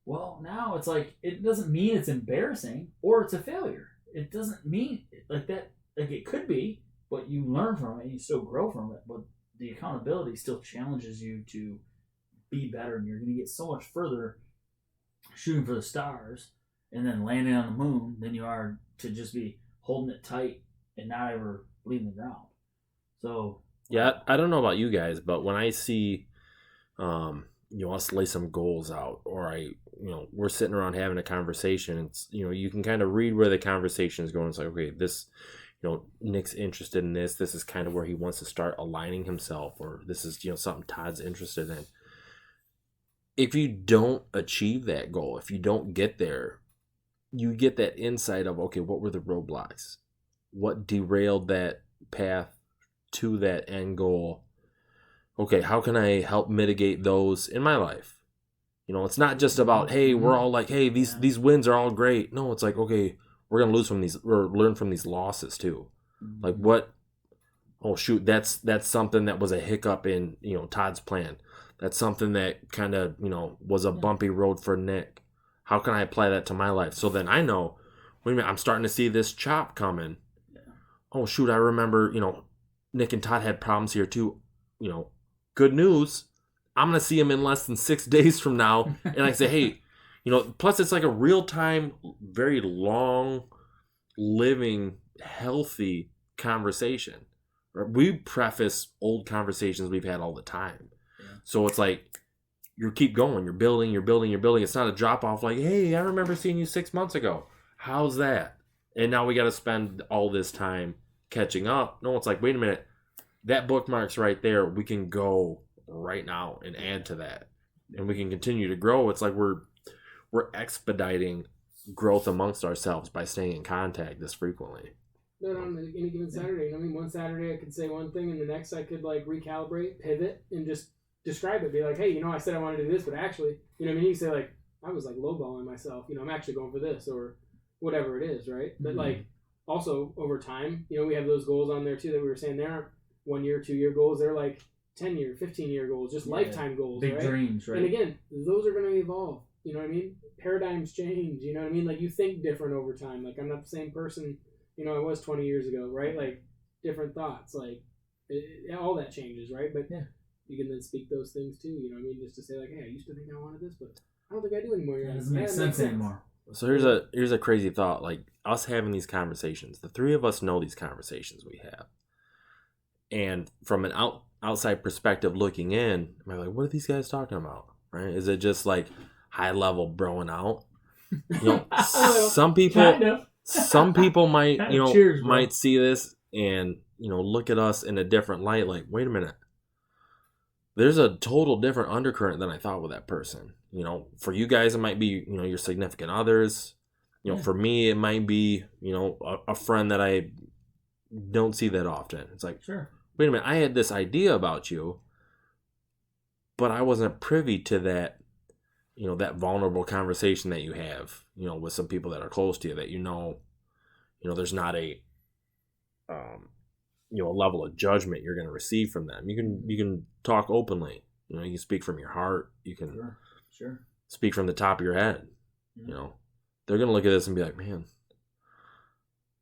Well, now it's like, it doesn't mean it's embarrassing or it's a failure. It doesn't mean like that. Like, it could be, but you learn from it and you still grow from it. But the accountability still challenges you to be better, and you're going to get so much further shooting for the stars and then landing on the moon than you are to just be holding it tight and not ever leaving the ground. So Yeah, I don't know about you guys, but when I see, us lay some goals out, or we're sitting around having a conversation, it's, you can kind of read where the conversation is going. It's like, okay, this, Nick's interested in this. This is kind of where he wants to start aligning himself, or this is, something Todd's interested in. If you don't achieve that goal, if you don't get there, you get that insight of, okay, what were the roadblocks? What derailed that path to that end goal? Okay, how can I help mitigate those in my life? It's not just about, hey, we're all like, hey, these wins are all great. No, it's like, okay, we're gonna lose from these, or learn from these losses too. Like, what? Oh shoot, that's something that was a hiccup in Todd's plan. That's something that kind of was a bumpy road for Nick. How can I apply that to my life? So then I know, wait a minute, I'm starting to see this chop coming. Yeah. Oh shoot, I remember Nick and Todd had problems here too. Good news, I'm going to see him in less than 6 days from now. And I say, hey, plus it's like a real-time, very long, living, healthy conversation. We preface old conversations we've had all the time. Yeah. So it's like, you keep going. You're building. It's not a drop-off like, hey, I remember seeing you 6 months ago. How's that? And now we got to spend all this time catching up. No, it's like, wait a minute. That bookmark's right there. We can go right now and add to that, and we can continue to grow. It's like we're expediting growth amongst ourselves by staying in contact this frequently. But on any given Saturday, one Saturday I could say one thing, and the next I could like recalibrate, pivot, and just describe it. Be like, hey, I said I wanted to do this, but actually, You say like, I was like lowballing myself. I'm actually going for this, or whatever it is, right? But like, also over time, we have those goals on there too that we were saying there. 1 year, 2 year goals. They're like 10 year, 15 year goals, just lifetime goals, big right? dreams, right? And again, those are going to evolve. You know what I mean? Paradigms change. You know what I mean? Like, you think different over time. Like, I'm not the same person, I was 20 years ago, right? Like, different thoughts. Like, all that changes, right? But you can then speak those things too. You know what I mean? Just to say like, hey, I used to think I wanted this, but I don't think I do anymore. It doesn't make sense anymore. So here's a crazy thought. Like, us having these conversations, the three of us know these conversations we have. And from an outside perspective looking in, I'm like, what are these guys talking about? Right? Is it just like high level broing out? Some people might, Cheers, might see this and, look at us in a different light. Like, wait a minute. There's a total different undercurrent than I thought with that person. For you guys, it might be, your significant others. For me, it might be, a friend that I don't see that often. It's like, sure. Wait a minute, I had this idea about you, but I wasn't privy to that, that vulnerable conversation that you have, with some people that are close to you that there's not a a level of judgment you're going to receive from them. You can talk openly. You can speak from your heart. You can Sure. speak from the top of your head. Yeah. They're going to look at this and be like, man,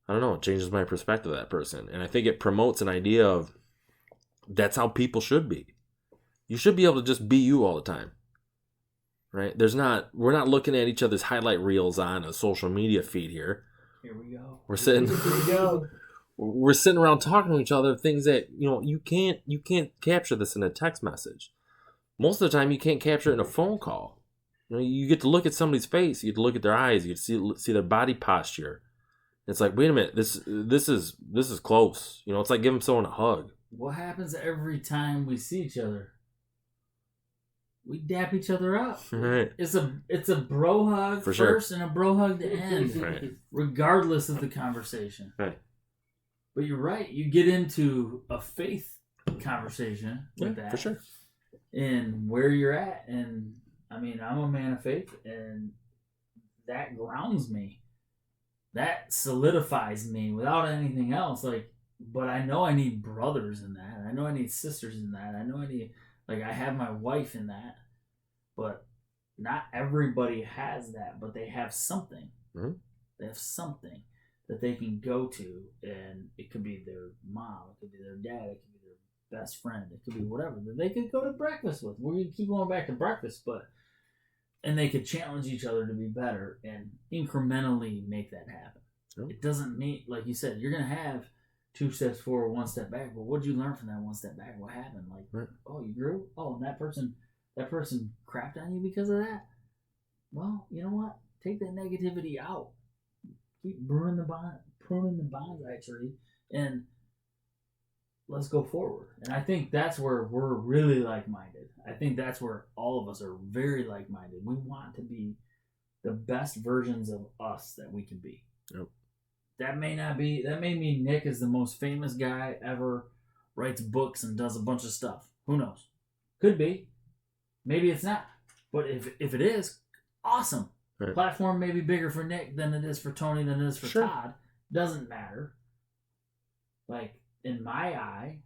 I don't know. It changes my perspective of that person. And I think it promotes an idea of that's how people should be. You should be able to just be you all the time. Right? We're not looking at each other's highlight reels on a social media feed here. Here we go. We're sitting we're sitting around talking to each other things that, you can't capture this in a text message. Most of the time you can't capture it in a phone call. You get to look at somebody's face, you get to look at their eyes, you get to see their body posture. It's like, wait a minute, this is close. It's like giving someone a hug. What happens every time we see each other? We dap each other up. Right. It's a bro hug For first sure. and a bro hug to end, Right. regardless of the conversation. Right. But you're right. You get into a faith conversation with that. For sure. And where you're at. And, I'm a man of faith, and that grounds me. That solidifies me without anything else. But I know I need brothers in that. I know I need sisters in that. I know I need... I have my wife in that, but not everybody has that, but they have something. Mm-hmm. They have something that they can go to, and it could be their mom, it could be their dad, it could be their best friend, it could be whatever that they could go to breakfast with. We're going to keep going back to breakfast, and they could challenge each other to be better and incrementally make that happen. Mm-hmm. It doesn't mean, like you said, you're going to have 2 steps forward, 1 step back. But what did you learn from that 1 step back? What happened? Right. Oh, you grew? Oh, and that person crapped on you because of that? Well, you know what? Take that negativity out. Keep pruning the bonsai tree, and let's go forward. And I think that's where we're really like-minded. I think that's where all of us are very like-minded. We want to be the best versions of us that we can be. Yep. That may mean Nick is the most famous guy ever, writes books and does a bunch of stuff. Who knows? Could be. Maybe it's not. But if it is, awesome. Right. Platform may be bigger for Nick than it is for Tony than it is for Sure. Todd. Doesn't matter. In my eye,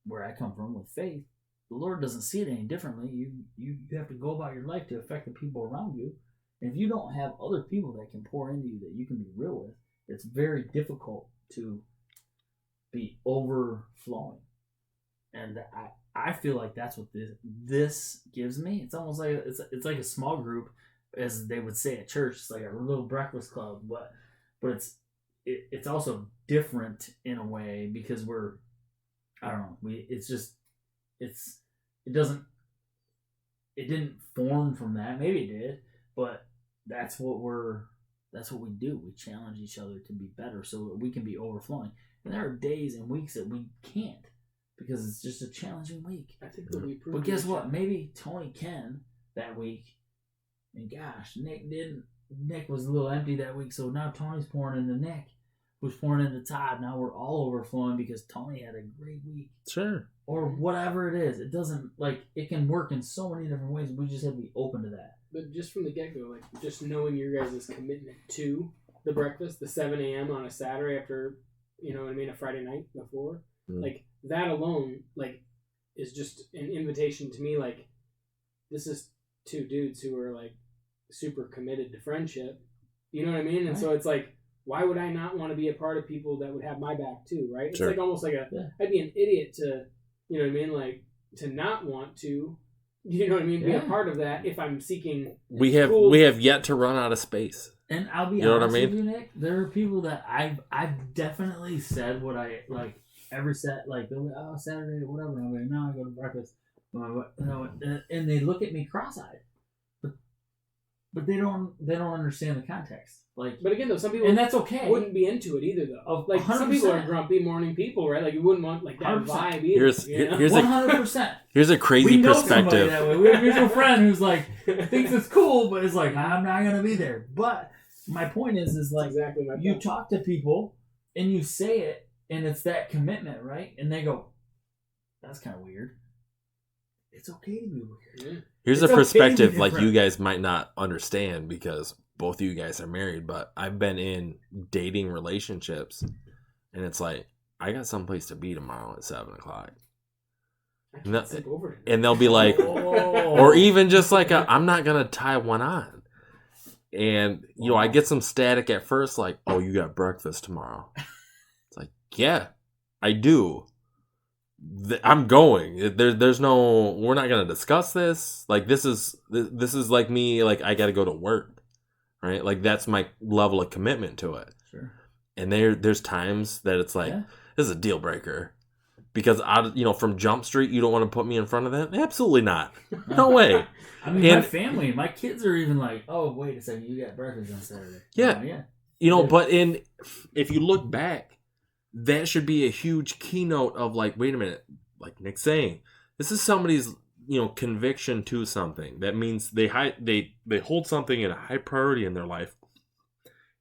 where I come from with faith, the Lord doesn't see it any differently. You have to go about your life to affect the people around you. And if you don't have other people that can pour into you that you can be real with, it's very difficult to be overflowing. And I feel like that's what this gives me. It's almost like it's like a small group, as they would say at church. It's like a little breakfast club, but it's also different in a way because it didn't form from that. Maybe it did, but that's what we do. We challenge each other to be better so that we can be overflowing. And there are days and weeks that we can't because it's just a challenging week. I think that we proved. But guess what? Maybe Tony can that week. And gosh, Nick didn't. Nick was a little empty that week, so now Tony's pouring into Nick, who's pouring into Todd. Now we're all overflowing because Tony had a great week. Sure. Or whatever it is. It doesn't, it can work in so many different ways. We just have to be open to that. But just from the get-go, just knowing your guys' commitment to the breakfast, the 7 a.m. on a Saturday after, a Friday night before, that alone, is just an invitation to me, this is 2 dudes who are, super committed to friendship. You know what I mean? And so it's why would I not want to be a part of people that would have my back too, right? Sure. It's almost I'd be an idiot to, to not want to, be a part of that if I'm seeking. We have yet to run out of space. And I'll be honest with you, Nick, there are people that I've definitely said what I, every set, Saturday, whatever, and I'm like, no, I go to breakfast. And they look at me cross-eyed. But they don't understand the context. But again, though, some people and that's okay. Wouldn't be into it either, though. Some people are grumpy morning people, right? You wouldn't want that 100%. vibe either. Here's 100%. Here's a crazy perspective. That way. We have a mutual friend who's thinks it's cool, but it's I'm not gonna be there. But my point is exactly my point. You talk to people and you say it, and it's that commitment, right? And they go, "That's kind of weird." It's okay to be weird. Yeah. Here's a perspective you guys might not understand because both of you guys are married, but I've been in dating relationships and it's I got someplace to be tomorrow at 7 o'clock. I can't sleep over tonight. And they'll be like, or even just like, I'm not going to tie one on. And, I get some static at first, like, oh, you got breakfast tomorrow. It's like, yeah, I do. I'm going. There's no, we're not going to discuss this. Like, this is like me, like, I got to go to work, right? Like, that's my level of commitment to it. Sure. And there's times that it's like, this is a deal breaker. Because, from Jump Street, you don't want to put me in front of them? Absolutely not. No way. I mean, my family, my kids are even like, oh, wait a second, you got breakfast on Saturday. Yeah. But if you look back, that should be a huge keynote of like, wait a minute, like Nick's saying, this is somebody's, conviction to something. That means they hold something in a high priority in their life,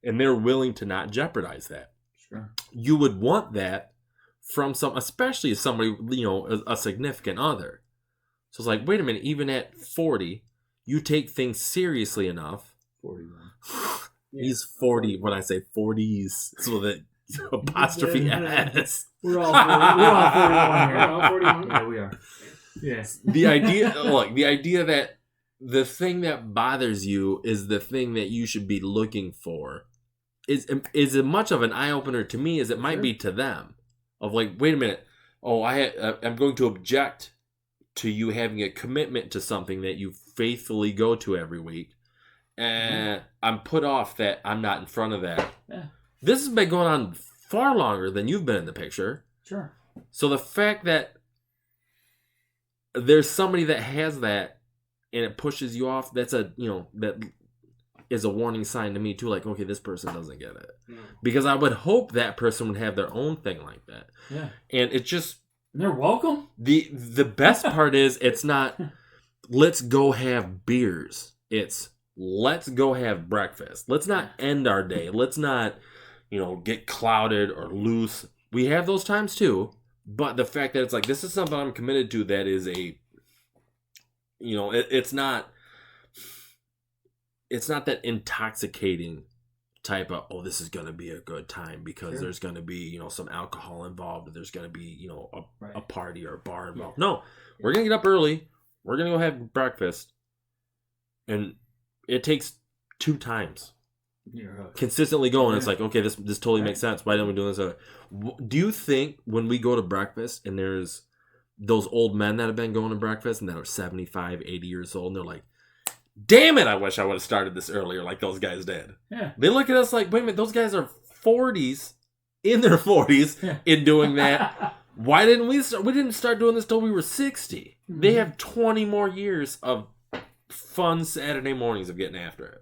and they're willing to not jeopardize that. Sure. You would want that from especially somebody, a significant other. So it's like, wait a minute, even at 40, you take things seriously enough. 41. He's 40 when I say 40s. So that apostrophe S. We're all 41 here. We're all 41. Yeah, we are. Yes. The idea that the thing that bothers you is the thing that you should be looking for is as much of an eye-opener to me as it might be to them. Of like, wait a minute, I'm going to object to you having a commitment to something that you faithfully go to every week. And I'm put off that I'm not in front of that. Yeah. This has been going on far longer than you've been in the picture. Sure. So the fact that there's somebody that has that and it pushes you off, that's that is a warning sign to me too. Like, okay, this person doesn't get it. Because I would hope that person would have their own thing like that. Yeah. And it's just... They're welcome. The best part is it's not, let's go have beers. It's, let's go have breakfast. Let's not end our day. Let's not, get clouded or loose. We have those times too. But the fact that it's like, this is something I'm committed to that is a, it's not that intoxicating type of, oh, this is going to be a good time because there's going to be, some alcohol involved. Or there's going to be, a party or a bar involved. Yeah. No, we're going to get up early. We're going to go have breakfast. And it takes 2 times. Consistently going. It's like, okay, this totally makes sense. Why don't we do this? Do you think when we go to breakfast and there's those old men that have been going to breakfast and that are 75, 80 years old and they're like, damn it, I wish I would have started this earlier like those guys did. Yeah. They look at us like, wait a minute, those guys are 40s, in their 40s, in doing that. Why didn't we start? We didn't start doing this till we were 60. Mm-hmm. They have 20 more years of fun Saturday mornings of getting after it.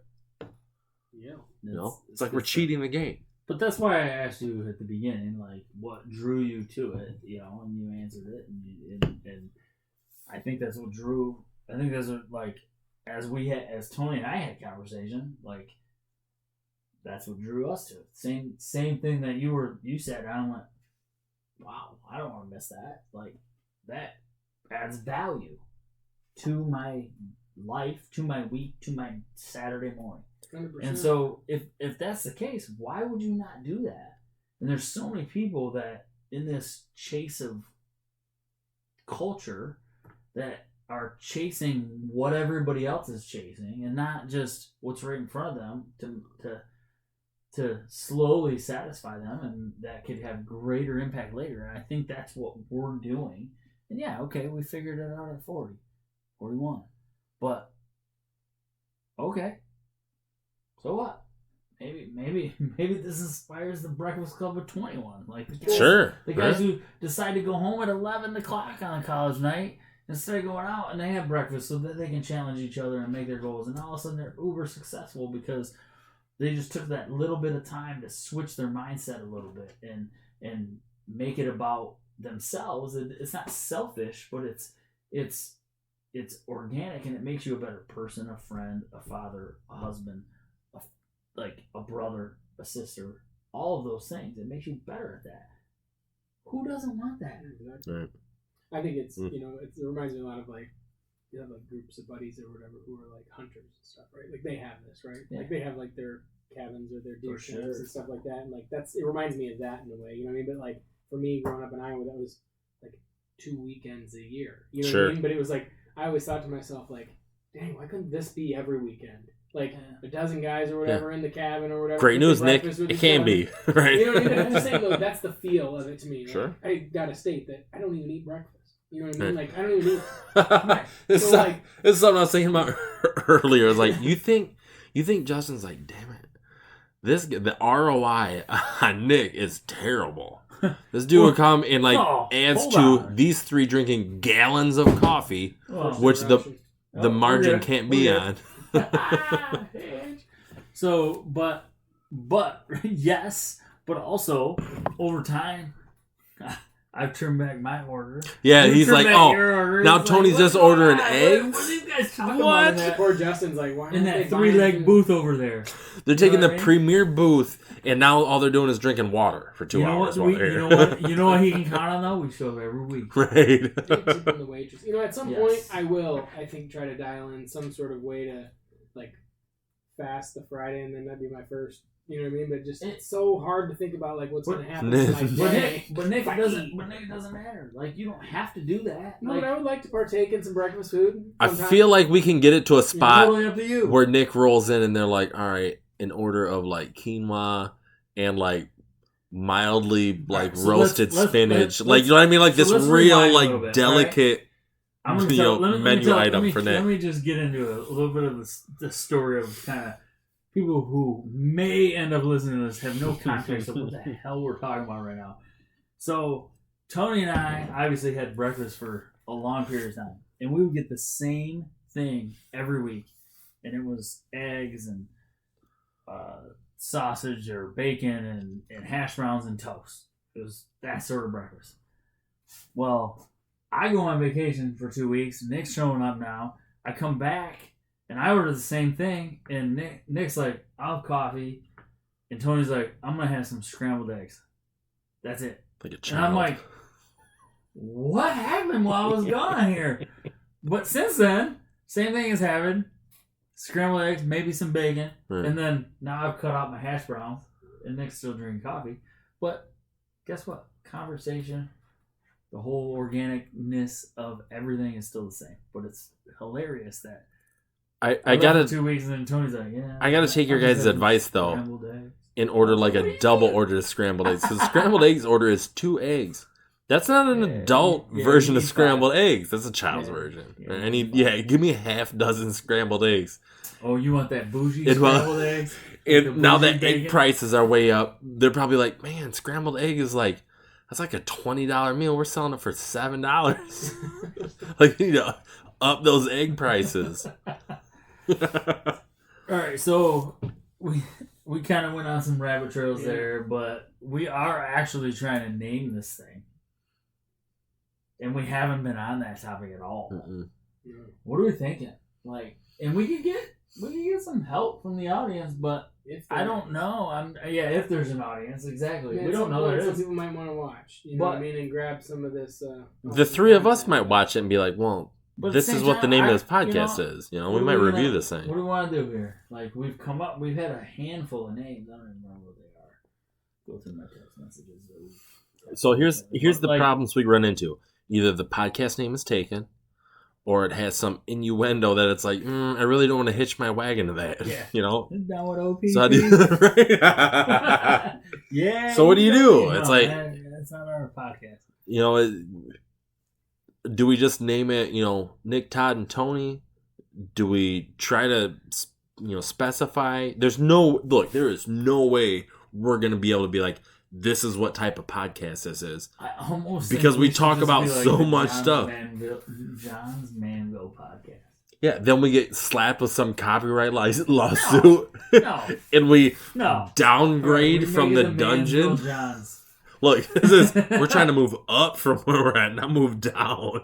Yeah. It's like we're cheating the game. But that's why I asked you at the beginning, like, what drew you to it, and you answered it. And I think that's what drew, I think that's what, like, as Tony and I had conversation, like, that's what drew us to it. Same thing that you said. I went, wow, I don't want to miss that. Like, that adds value to my life, to my week, to my Saturday morning. 100%. And so if that's the case, why would you not do that? And there's so many people that in this chase of culture that are chasing what everybody else is chasing and not just what's right in front of them to slowly satisfy them, and that could have greater impact later. And I think that's what we're doing. And yeah, okay, we figured it out at 40, 41. But okay. So what? Maybe this inspires the Breakfast Club of 21. Like the guys who decide to go home at 11 o'clock on a college night instead of going out and they have breakfast so that they can challenge each other and make their goals. And all of a sudden they're uber successful because they just took that little bit of time to switch their mindset a little bit and make it about themselves. It's not selfish, but it's organic, and it makes you a better person, a friend, a father, a husband, like a brother, a sister, all of those things. It makes you better at that. Who doesn't want that? Exactly. Right. I think it's, it reminds me a lot of like, you have like groups of buddies or whatever who are like hunters and stuff, right? Like they have this, right? Yeah. Like they have like their cabins or their deer camps and stuff like that. And like it reminds me of that in a way, you know what I mean? But like for me growing up in Iowa, that was like 2 weekends a year. You know Sure. what I mean? But it was like, I always thought to myself, like, dang, why couldn't this be every weekend? Like a dozen guys or whatever in the cabin or whatever. Great news, Nick. breakfast with It each can other. be, right? You know what I mean? I'm just saying, though, that's the feel of it to me. Like, Sure. I gotta state that I don't even eat breakfast. You know what I mean? Like, I don't even eat. this, So, is, like- this is something I was thinking about earlier. It's like, you think Justin's like, damn it, the ROI on Nick is terrible. This dude would come and like adds hold to on. these three drinking gallons of coffee, Well, which the Oh, margin okay. can't be Okay. on. So, but yes, but also over time, I've trimmed back my order. Yeah, You he's trimmed like, back oh, your order. now It's Tony's like, just what's going ordering on? eggs? What are these guys talking What? about in that, Poor Justin's like, why in aren't they that buying 3-leg food? booth over there? They're taking know the what I mean? premier booth, and now all they're doing is drinking water for 2 You know hours. what? while they're You here. know what? You know what he can count on though. We show up every week. Right. Tipping the waitress. You know, at some Yes. point, I will, I think, try to dial in some sort of way to, like, fast the Friday, and then that'd be my first. You know what I mean? But just it's so hard to think about like what's going to happen. to my But day. Nick, it doesn't matter. Like you don't have to do that. No, Like, but I would like to partake in some breakfast food. I sometime. feel like we can get it to a it's spot totally up to you. where Nick rolls in and they're like, all right, in order of like quinoa and like mildly like So roasted let's- spinach. let's- like, you know what I mean? Like so this let's real rewind a like little bit, delicate I'm gonna you tell, know, let me menu tell- item let me, for Nick. Let me just get into a little bit of the story of kind of people who may end up listening to this have no context of what the hell we're talking about right now. So Tony and I obviously had breakfast for a long period of time, and we would get the same thing every week, and it was eggs and sausage or bacon and hash browns and toast. It was that sort of breakfast. Well, I go on vacation for 2 weeks. Nick's showing up now. I come back and I order the same thing. And Nick's like, I'll have coffee. And Tony's like, I'm going to have some scrambled eggs. That's it. Like a And child. I'm like, what happened while I was gone here? But since then, same thing has happened. Scrambled eggs, maybe some bacon. Right. And then now I've cut out my hash browns. And Nick's still drinking coffee. But guess what? Conversation, the whole organicness of everything is still the same. But it's hilarious that I left gotta for 2 weeks and then Tony's like, yeah. I gotta take your I'll just guys' have advice though scrambled eggs. and order like What are a you double doing? order of scrambled eggs. Because scrambled eggs order is 2 eggs. That's not an Yeah, adult yeah, version you of need scrambled eggs. That's a child's Yeah, version. yeah, And you need give me a half dozen scrambled eggs. Oh, you want that bougie It was- scrambled eggs? The And now bougie that bacon? egg prices are way up, they're probably like, man, scrambled egg is like, that's like a $20 meal. We're selling it for $7. Like, you know, up those egg prices. All right, so we kind of went on some rabbit trails there, but we are actually trying to name this thing, and we haven't been on that topic at all. Mm-mm. What are we thinking? Like, and we could get some help from the audience, but I don't know. If there's an audience, exactly. Yeah, We at don't some know point, there some is. people might want to watch. You know what I mean? And grab some of this. The three of us might watch it and be like, well, But at this the is same what the time, name I- of this podcast you know, is. You know, what we might do review wanna- this What thing. do we want to do here? Like, we've had a handful of names. I don't even remember what they are. Go through my text messages. So here's the Like, problems we run into. Either the podcast name is taken, or it has some innuendo that it's like, I really don't want to hitch my wagon to that. Yeah. You know? Isn't that what OP So, right? yeah. So what do you do? No, It's like- that's not our podcast. You know, do we just name it, you know, Nick, Todd, and Tony? Do we try to, you know, specify? There is no way we're going to be able to be like, this is what type of podcast this is. I almost Because think we should talk just about be like so the much John's stuff. John's Manville podcast. Yeah, then we get slapped with some copyright lawsuit. No, And we no. downgrade We from make the it dungeon. Manville Johns. Look, we're trying to move up from where we're at, not move down.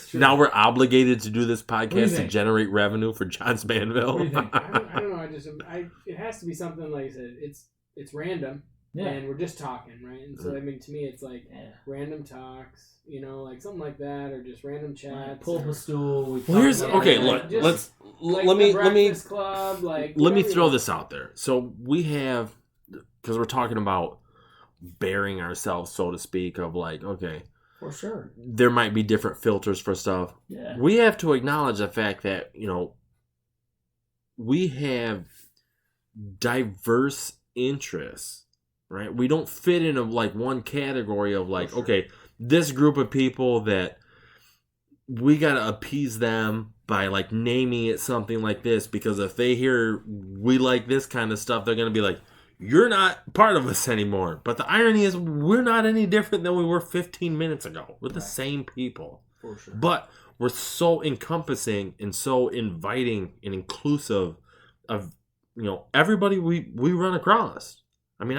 Sure. Now we're obligated to do this do you podcast to think? generate revenue for John's Manville. What do you think? I don't know. It has to be something like I said. It's random, Yeah. and we're just talking, right? And so I mean, to me, it's like Yeah. random talks, you know, like something like that, or just random chats. Pull up or, a stool. We Well, here's talk about okay. it. Look, Just like let the me Breakfast Club, like let me whatever throw you this out there. So we have, because we're talking about bearing ourselves, so to speak, of like, okay, For sure. there might be different filters for stuff. Yeah. We have to acknowledge the fact that, we have diverse interests, right? We don't fit into like one category of like, sure. okay, this group of people that we got to appease them by like naming it something like this, because if they hear we like this kind of stuff, they're going to be like, you're not part of us anymore. But the irony is we're not any different than we were 15 minutes ago. We're the same people. For sure. But we're so encompassing and so inviting and inclusive of, everybody we run across. I mean,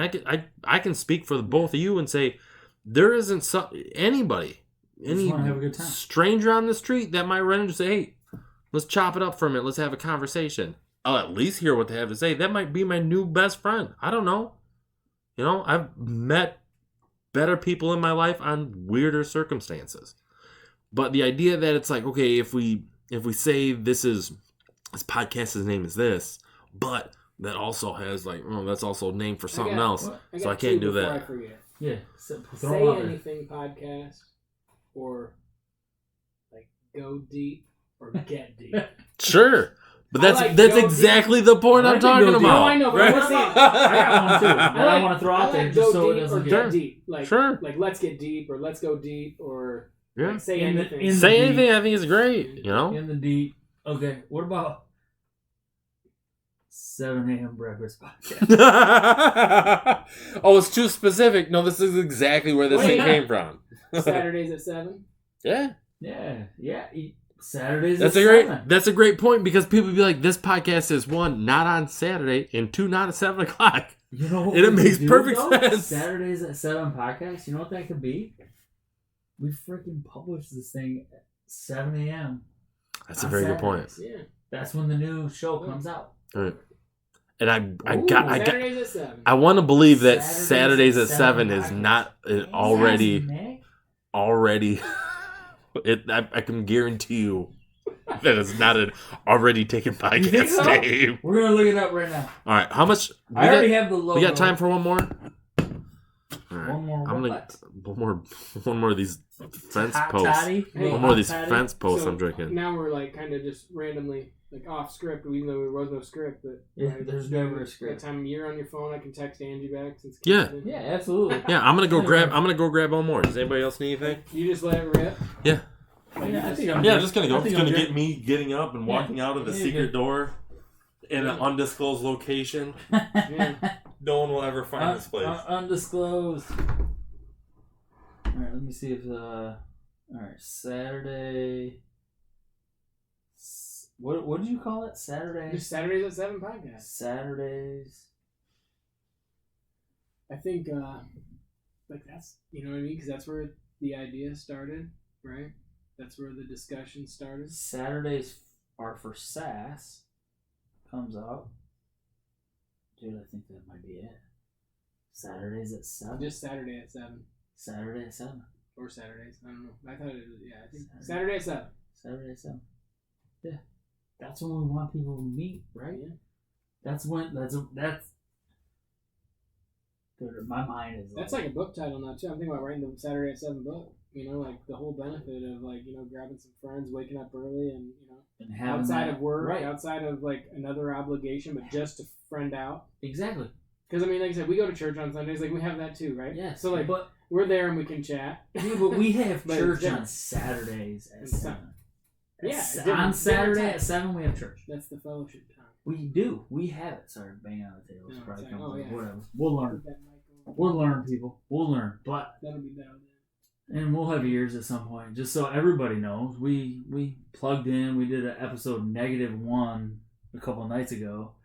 I can speak for the both of you and say there isn't anybody, any wanna have a good time. stranger on the street that might run into and say, hey, let's chop it up for a minute. Let's have a conversation. I'll at least hear what they have to say. That might be my new best friend. I don't know. I've met better people in my life on weirder circumstances. But the idea that it's like, okay, if we say this podcast's name is this, but that also has like, that's also a name for something else. So I can't do that. I forget. Yeah. Say Throw it anything podcast, or like go deep or get deep. Sure. But I that's like go exactly the point I'm talking go deep. about. No, I know, but Right? I'm saying, I got one too. That I want to throw out there like just go so it deep or doesn't get get... deep. Like, Sure. like let's get deep or let's go deep or Yeah. like, say In the- anything. in the- Say anything, I think is great, In the deep. Okay, what about 7 a.m. breakfast podcast? Oh, it's too specific. No, this is exactly where this Wait. thing came from. Saturdays at 7. Yeah. Yeah. Saturdays That's at a great 7. that's a great point, because people be like, this podcast is 1, not on Saturday, and 2, not at 7 o'clock. You know what And it we makes could do, perfect though? sense. Saturdays at 7 podcast. You know what that could be? We freaking publish this thing at 7 a.m. That's a on very good point. Saturdays. Yeah. That's when the new show comes out. Right. And I Ooh, Saturdays at 7. I want to believe that Saturdays Saturdays at at 7 is 7 not Yes, already Nick. I can guarantee you that it's not an already taken You think podcast so? name. We're gonna look it up right now. All right, how much? I already have the logo. We got time for one more. All right. One more. I'm what? gonna one more of these fence Hot posts. toddy? Hey, One more of Hot these toddy? fence posts So, I'm drinking. Now we're like kind of just randomly like off script, even though there was no script. But Yeah, like, there's never a script. That time of year on your phone, I can text Angie back since. Yeah. Yeah, absolutely. Yeah, I'm gonna go grab one more. Does anybody else need anything? You just let it rip. Yeah. Yeah, I think I'm Yeah, good. I'm just gonna go. I It's think gonna I'm get good. me getting up and walking out of the Yeah, secret good. door in an undisclosed location. Yeah. No one will ever find this place. Undisclosed. All right, let me see if all right, Saturday. What did you call it? Saturday. Just Saturdays at 7 podcast. Saturdays. I think like that's you know what I mean, because that's where the idea started, right? That's where the discussion started. Saturdays are for SAS. Comes out. Dude, I think that might be it. Saturdays at 7. Just Saturday at 7 Saturday at 7. or Saturdays. I don't know. I thought it was I think Saturday at 7. Saturday at 7. Yeah. That's when we want people to meet, right? Yeah. That's when dude, my mind is That's like a book title now too. I'm thinking about writing the Saturday at 7 book. You know, like the whole benefit of like, you know, grabbing some friends, waking up early and, you know, and having outside that- of work, right? outside of like another obligation, but just to friend out. Exactly. Because I mean, like I said, we go to church on Sundays. Like we have that too, right? Yes. So like, but we're there and we can chat. yeah, but we have But church it's different. on Saturdays at It's 7. Yeah, S- different- on Saturday different at 7 we have church. That's the fellowship time. We do. We have it. Sorry, banging on the table. It's No, probably it's like, coming. oh, yeah. Whatever. We'll learn. That might go- We'll learn, people. We'll learn. But That'll be dialed in. and we'll have ears at some point, just so everybody knows. We plugged in. We did an episode -1 a couple nights ago,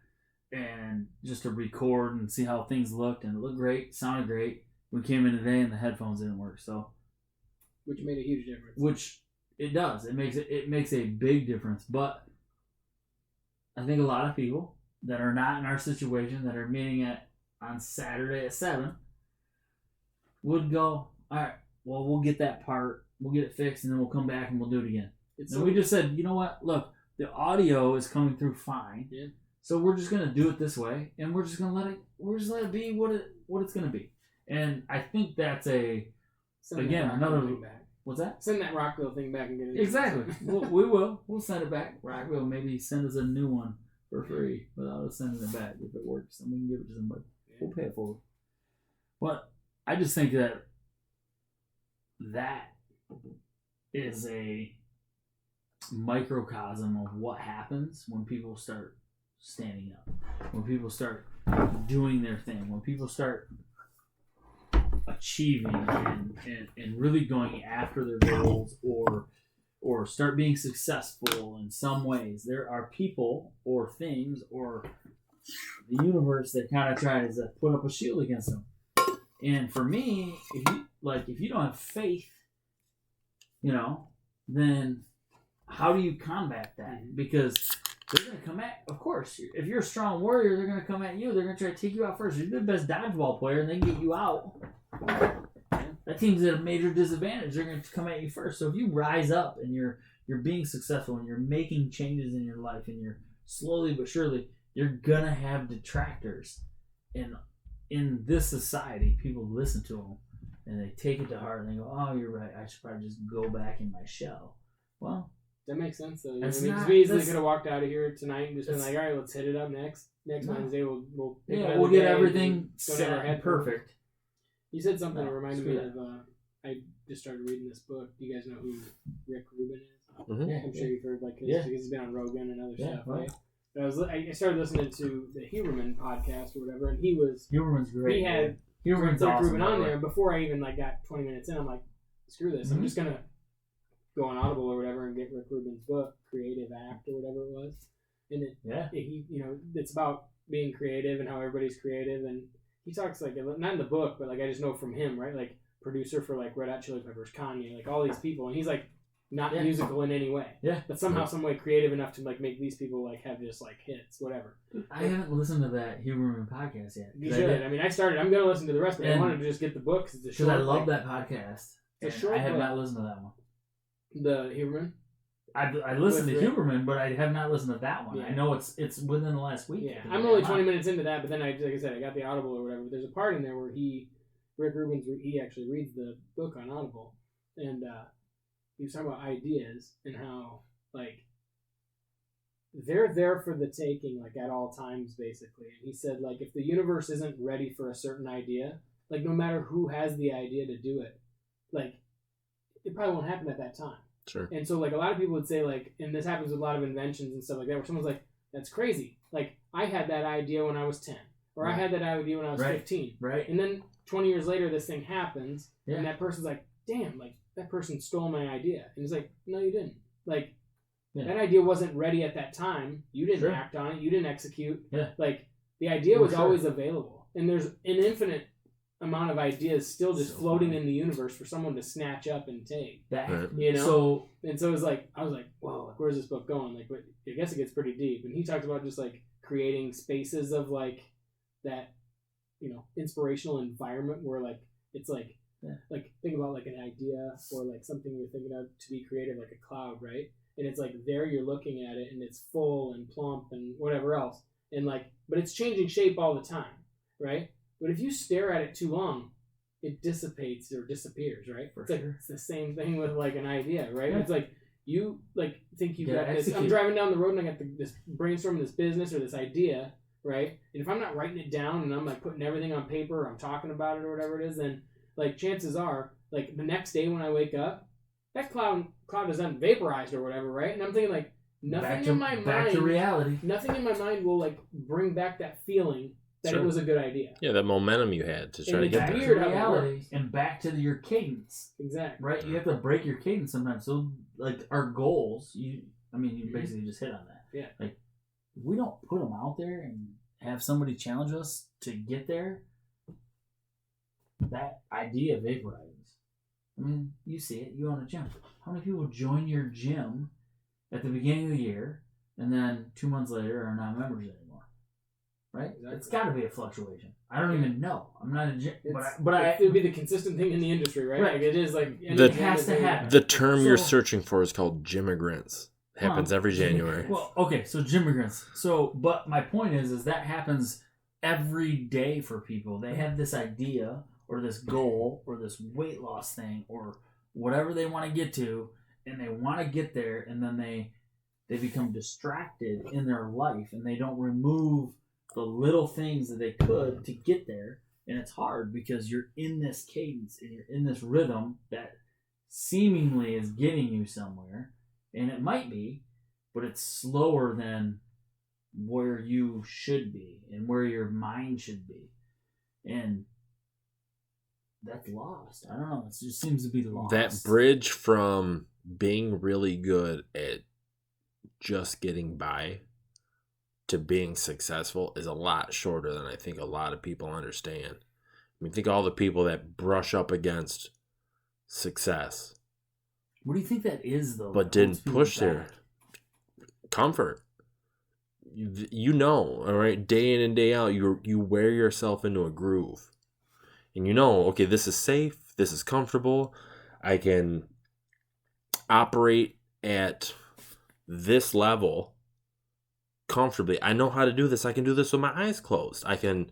and just to record and see how things looked, and it looked great, sounded great. We came in today and the headphones didn't work, so Which made a huge difference. which it does. It makes a big difference. But I think a lot of people that are not in our situation, that are meeting on Saturday at 7, would go, all right, well, we'll get that part, we'll get it fixed, and then we'll come back and we'll do it again. It's And we just said, you know what? Look, the audio is coming through fine. Yeah. So we're just gonna do it this way, and we're just gonna let it be what it's gonna be. And I think that's a Send that again Rockville another. thing back. What's that? Send that Rockville thing back and get it. Exactly. we will. We'll send it back. Rockville maybe send us a new one for free without us sending it back. If it works, then we can give it to somebody. Yeah. We'll pay it forward. But I just think that is a microcosm of what happens when people start standing up, when people start doing their thing, when people start achieving and really going after their goals or start being successful in some ways. There are people or things or the universe that kind of tries to put up a shield against them. And for me, if you don't have faith, then how do you combat that? Because they're going to come at, of course, if you're a strong warrior, they're going to come at you. They're going to try to take you out first. You're the best dodgeball player and they can get you out. That team's at a major disadvantage. They're going to come at you first. So if you rise up and you're being successful and you're making changes in your life and you're slowly but surely, you're going to have detractors. And in this society, people listen to them and they take it to heart and they go, oh, you're right. I should probably just go back in my shell. Well, that makes sense though. That's Because not- we easily that's- could have walked out of here tonight and just been That's- like, all right, let's hit it up next No. Wednesday. We'll pick yeah, another we'll get day everything and don't have our set head and perfect. You said something No, that reminded screw me that. of. I just started reading this book. Do you guys know who Rick Rubin is? Mhm. Yeah, I'm sure you've heard Yeah. because he's been on Rogan and other Yeah, stuff, right. right? But I started listening to the Huberman podcast or whatever, and Huberman's great. he had Huberman's Rick awesome. Rubin on by the there. way. And before I even got 20 minutes in, I'm like, screw this. I'm Mhm. just gonna go on Audible or whatever and get Rick Rubin's book, Creative Act or whatever it was. And it's about being creative and how everybody's creative. And he talks not in the book, but I just know from him, right? Like producer for Red Hot Chili Peppers, Kanye, all these people, and he's not Yeah. musical in any way, Yeah. but somehow, some way creative enough to make these people have just hits, whatever. I haven't listened to that Huberman podcast yet. You should. I mean, I started. I'm gonna listen to the rest, but I And- wanted to just get the book because it's a Because short. I love that podcast. It's a and short I have book. not listened to that one. The Huberman. I listened to With Rick? Huberman, but I have not listened to that one. Yeah. I know it's within the last week. Yeah, I think I'm it only came 20 out. minutes into that, but then like I said, I got the Audible or whatever. But there's a part in there where Rick Rubin, he actually reads the book on Audible, and he was talking about ideas and how they're there for the taking, at all times, basically. And he said, if the universe isn't ready for a certain idea, no matter who has the idea to do it, it probably won't happen at that time. Sure. And so, a lot of people would say, and this happens with a lot of inventions and stuff like that, where someone's like, that's crazy. I had that idea when I was 10, or I Right. had that idea when I was Right. 15. Right. And then 20 years later, this thing happens, Yeah. and that person's like, damn, that person stole my idea. And he's like, no, you didn't. Yeah. That idea wasn't ready at that time. You didn't Sure. act on it. You didn't execute. Yeah. The idea For was sure. always available. And there's an infinite amount of ideas still just So floating funny. in the universe for someone to snatch up and take. That Right. So And so it was I was like, whoa, where's this book going? But I guess it gets pretty deep. And he talks about just creating spaces of that, inspirational environment where it's Yeah. think about an idea or something you're thinking of to be creative, like a cloud, right? And it's there you're looking at it and it's full and plump and whatever else. And but it's changing shape all the time, right? But if you stare at it too long, it dissipates or disappears, right? For It's sure. it's the same thing with an idea, right? Yeah. It's you think you Yeah, got this. I'm execute. driving down the road and I got this brainstorming this business or this idea, right? And if I'm not writing it down and I'm putting everything on paper, or I'm talking about it or whatever it is, then chances are the next day when I wake up, that cloud is unvaporized or whatever, right? And I'm thinking nothing in my back to mind, reality. nothing in my mind will bring back that feeling that Sure. it was a good idea. Yeah, that momentum you had to try And to it's get Back there. to weird how it reality works. and back to your cadence. Exactly. Right? You have to break your cadence sometimes. So our goals, you Mhm. basically just hit on that. Yeah. If we don't put them out there and have somebody challenge us to get there, that idea vaporizes. I mean, you see it. You own a gym. How many people join your gym at the beginning of the year and then 2 months later are not members anymore? Right? Exactly. It's got to be a fluctuation. I don't even know. I'm not a gym, It would be the consistent thing in the industry, right? Right. It is It has to happen. The term you're So- searching for is called Gymmigrants. Happens every January. Well, okay, so gymmigrants. But my point is that happens every day for people. They have this idea or this goal or this weight loss thing or whatever they want to get to, and they want to get there, and then they become distracted in their life, and they don't remove the little things that they could to get there. And it's hard because you're in this cadence and you're in this rhythm that seemingly is getting you somewhere, and it might be, but it's slower than where you should be and where your mind should be. And that's lost. I don't know. It just seems to be lost. That bridge from being really good at just getting by to being successful is a lot shorter than I think a lot of people understand. I mean, think all the people that brush up against success. What do you think that is, though? But didn't push their comfort. You know, all right, day in and day out, you wear yourself into a groove. And you know, okay, this is safe, this is comfortable, I can operate at this level comfortably. I know how to do this. I can do this with my eyes closed. I can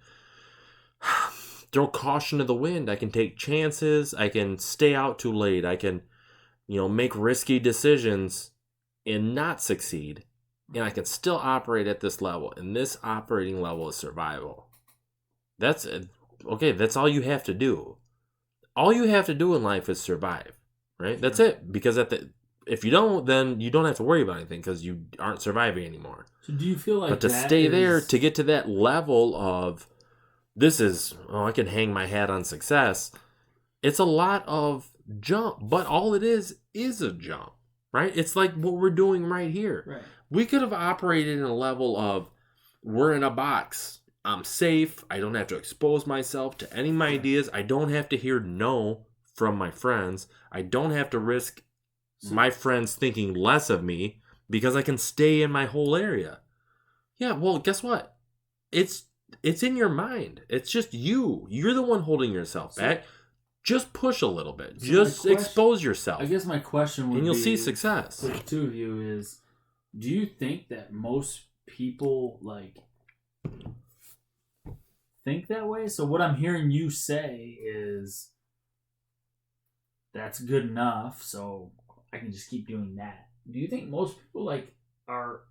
throw caution to the wind. I can take chances. I can stay out too late. I can, make risky decisions and not succeed. And I can still operate at this level. And this operating level is survival. That's it. Okay, that's all you have to do. All you have to do in life is survive, right? That's it. Because if you don't, then you don't have to worry about anything because you aren't surviving anymore. So do you feel like but to stay there, to get to that level of I can hang my hat on success, it's a lot of jump. But all it is a jump, right? It's like what we're doing right here. Right. We could have operated in a level of we're in a box. I'm safe. I don't have to expose myself to any of my ideas. I don't have to hear no from my friends. I don't have to risk my friends thinking less of me because I can stay in my whole area. Yeah, well, guess what? It's in your mind. It's just you. You're the one holding yourself back. Just push a little bit. So just expose yourself. I guess my question would be, and you'll see success. For the two of you is, do you think that most people think that way? So what I'm hearing you say is that's good enough, so I can just keep doing that. Do you think most people are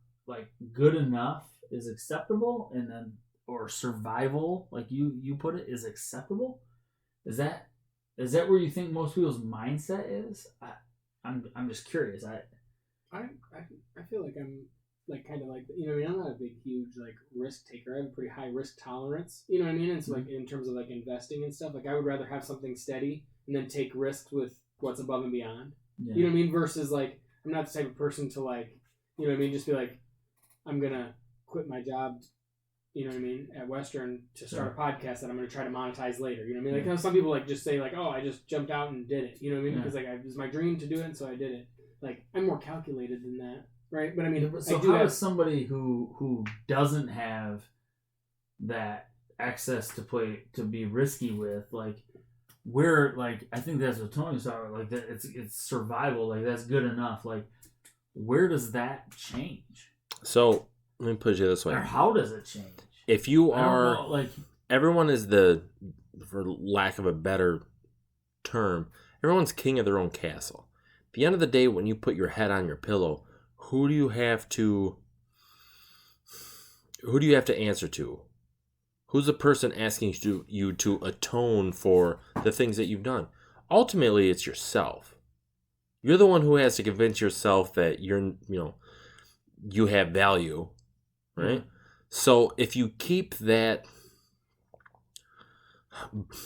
good enough is acceptable, and then or survival, like you put it, is acceptable? Is that where you think most people's mindset is? I'm just curious. I feel like I'm kind of I'm not a big huge risk taker. I have a pretty high risk tolerance. You know what I mean? It's in terms of investing and stuff. I would rather have something steady and then take risks with what's above and beyond. Yeah. You know what I mean? Versus I'm not the type of person to just be I'm gonna quit my job, at Western to start a podcast that I'm gonna try to monetize later. You know what I mean? Some people just say oh, I just jumped out and did it. You know what I mean? Because it was my dream to do it, and so I did it. I'm more calculated than that, right? But I mean, so how does somebody who doesn't have that access to be risky with where I think that's what Tony's talking about, that it's survival, that's good enough, where does that change? So let me put it this way, or how does it change? If you are everyone is for lack of a better term, everyone's king of their own castle. At the end of the day, when you put your head on your pillow, who do you have to answer to? Who's the person asking you to atone for the things that you've done? Ultimately, it's yourself. You're the one who has to convince yourself that you have value, right? Mm-hmm. So if you keep that,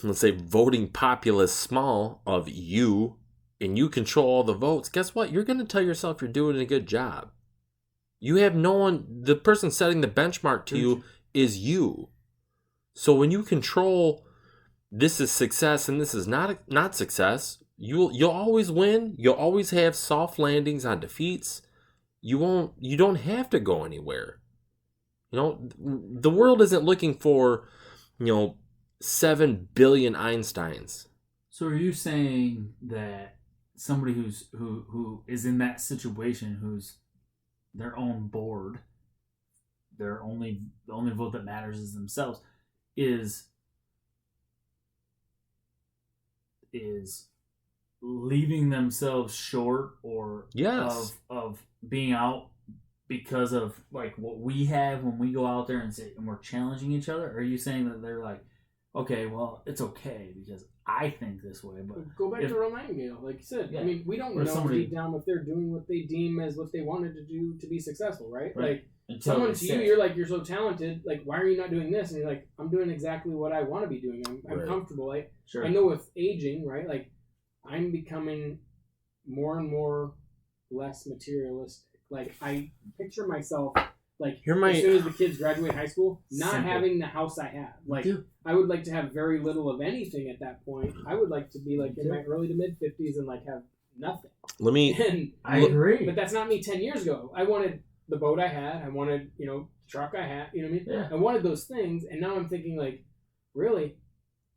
let's say, voting populace small of you, and you control all the votes, guess what? You're going to tell yourself you're doing a good job. You have no one, the person setting the benchmark to you is you. So when you control this is success and this is not success, you'll always win. You'll always have soft landings on defeats. You don't have to go anywhere. The world isn't looking for, 7 billion Einsteins. So are you saying that somebody who is in that situation, who's their own board, the only vote that matters is themselves, is is leaving themselves short or Yes. of being out because of like what we have when we go out there and we're challenging each other? Or are you saying that they're like, okay, well, it's okay because I think this way, but go back to Earl Nightingale, like you said. Yeah. I mean, we don't Or know somebody- deep down if they're doing what they deem as what they wanted to do to be successful, right? Right. Like until someone they to you, say- you're like, you're so talented. Like, why are you not doing this? And you're like, I'm doing exactly what I want to be doing. I'm Right. comfortable. Like, sure. I know with aging, right? Like, I'm becoming more and more less materialistic. Like, I picture myself like Here might- as soon as the kids graduate high school, not Simple. having the house I have. Like, Dude. I would like to have very little of anything at that point. I would like to be like in my early to mid 50s and like have nothing. Let me. And I agree. but that's not me 10 years ago. I wanted the boat I had. I wanted, the truck I had. You know what I mean? Yeah. I wanted those things, and now I'm thinking like, really,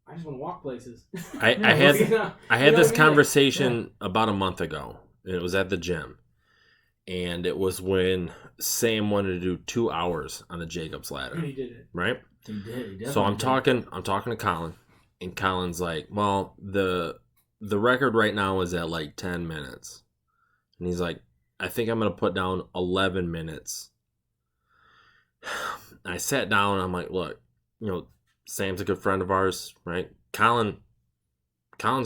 I just want to walk places. I Yeah, had You know? I You had know this what I mean? conversation about a month ago. And it was at the gym, and it was when Sam wanted to do 2 hours on the Jacob's ladder, And he did it. right? He did. He definitely So I'm did. talking to Colin, and Colin's like, well, the record right now is at like 10 minutes. And he's like, I think I'm going to put down 11 minutes. I sat down and I'm like, look, Sam's a good friend of ours, right? Colin's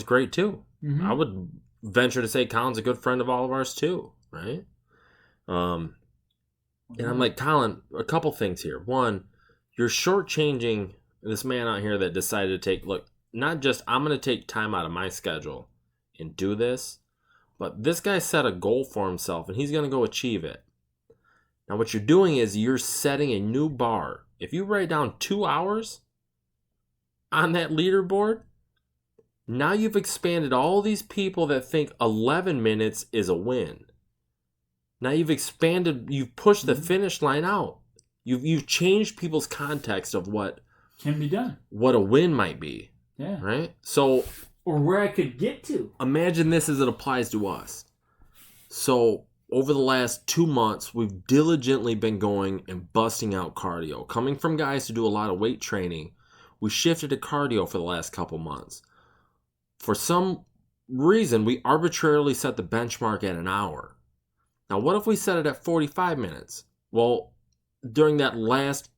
great too. Mhm. I would venture to say Colin's a good friend of all of ours too, right? And I'm like, Colin, a couple things here. One, you're shortchanging this man out here that decided to not just I'm going to take time out of my schedule and do this, but this guy set a goal for himself and he's going to go achieve it. Now, what you're doing is you're setting a new bar. If you write down 2 hours on that leaderboard, now you've expanded all these people that think 11 minutes is a win. Now you've pushed the finish line out. You've changed people's context of what Can be done. a win might be, Yeah. right? So Or where I could get to. imagine this as it applies to us. So over the last 2 months, we've diligently been going and busting out cardio. Coming from guys who do a lot of weight training, we shifted to cardio for the last couple months. For some reason, we arbitrarily set the benchmark at an hour. Now, what if we set it at 45 minutes? Well, during that last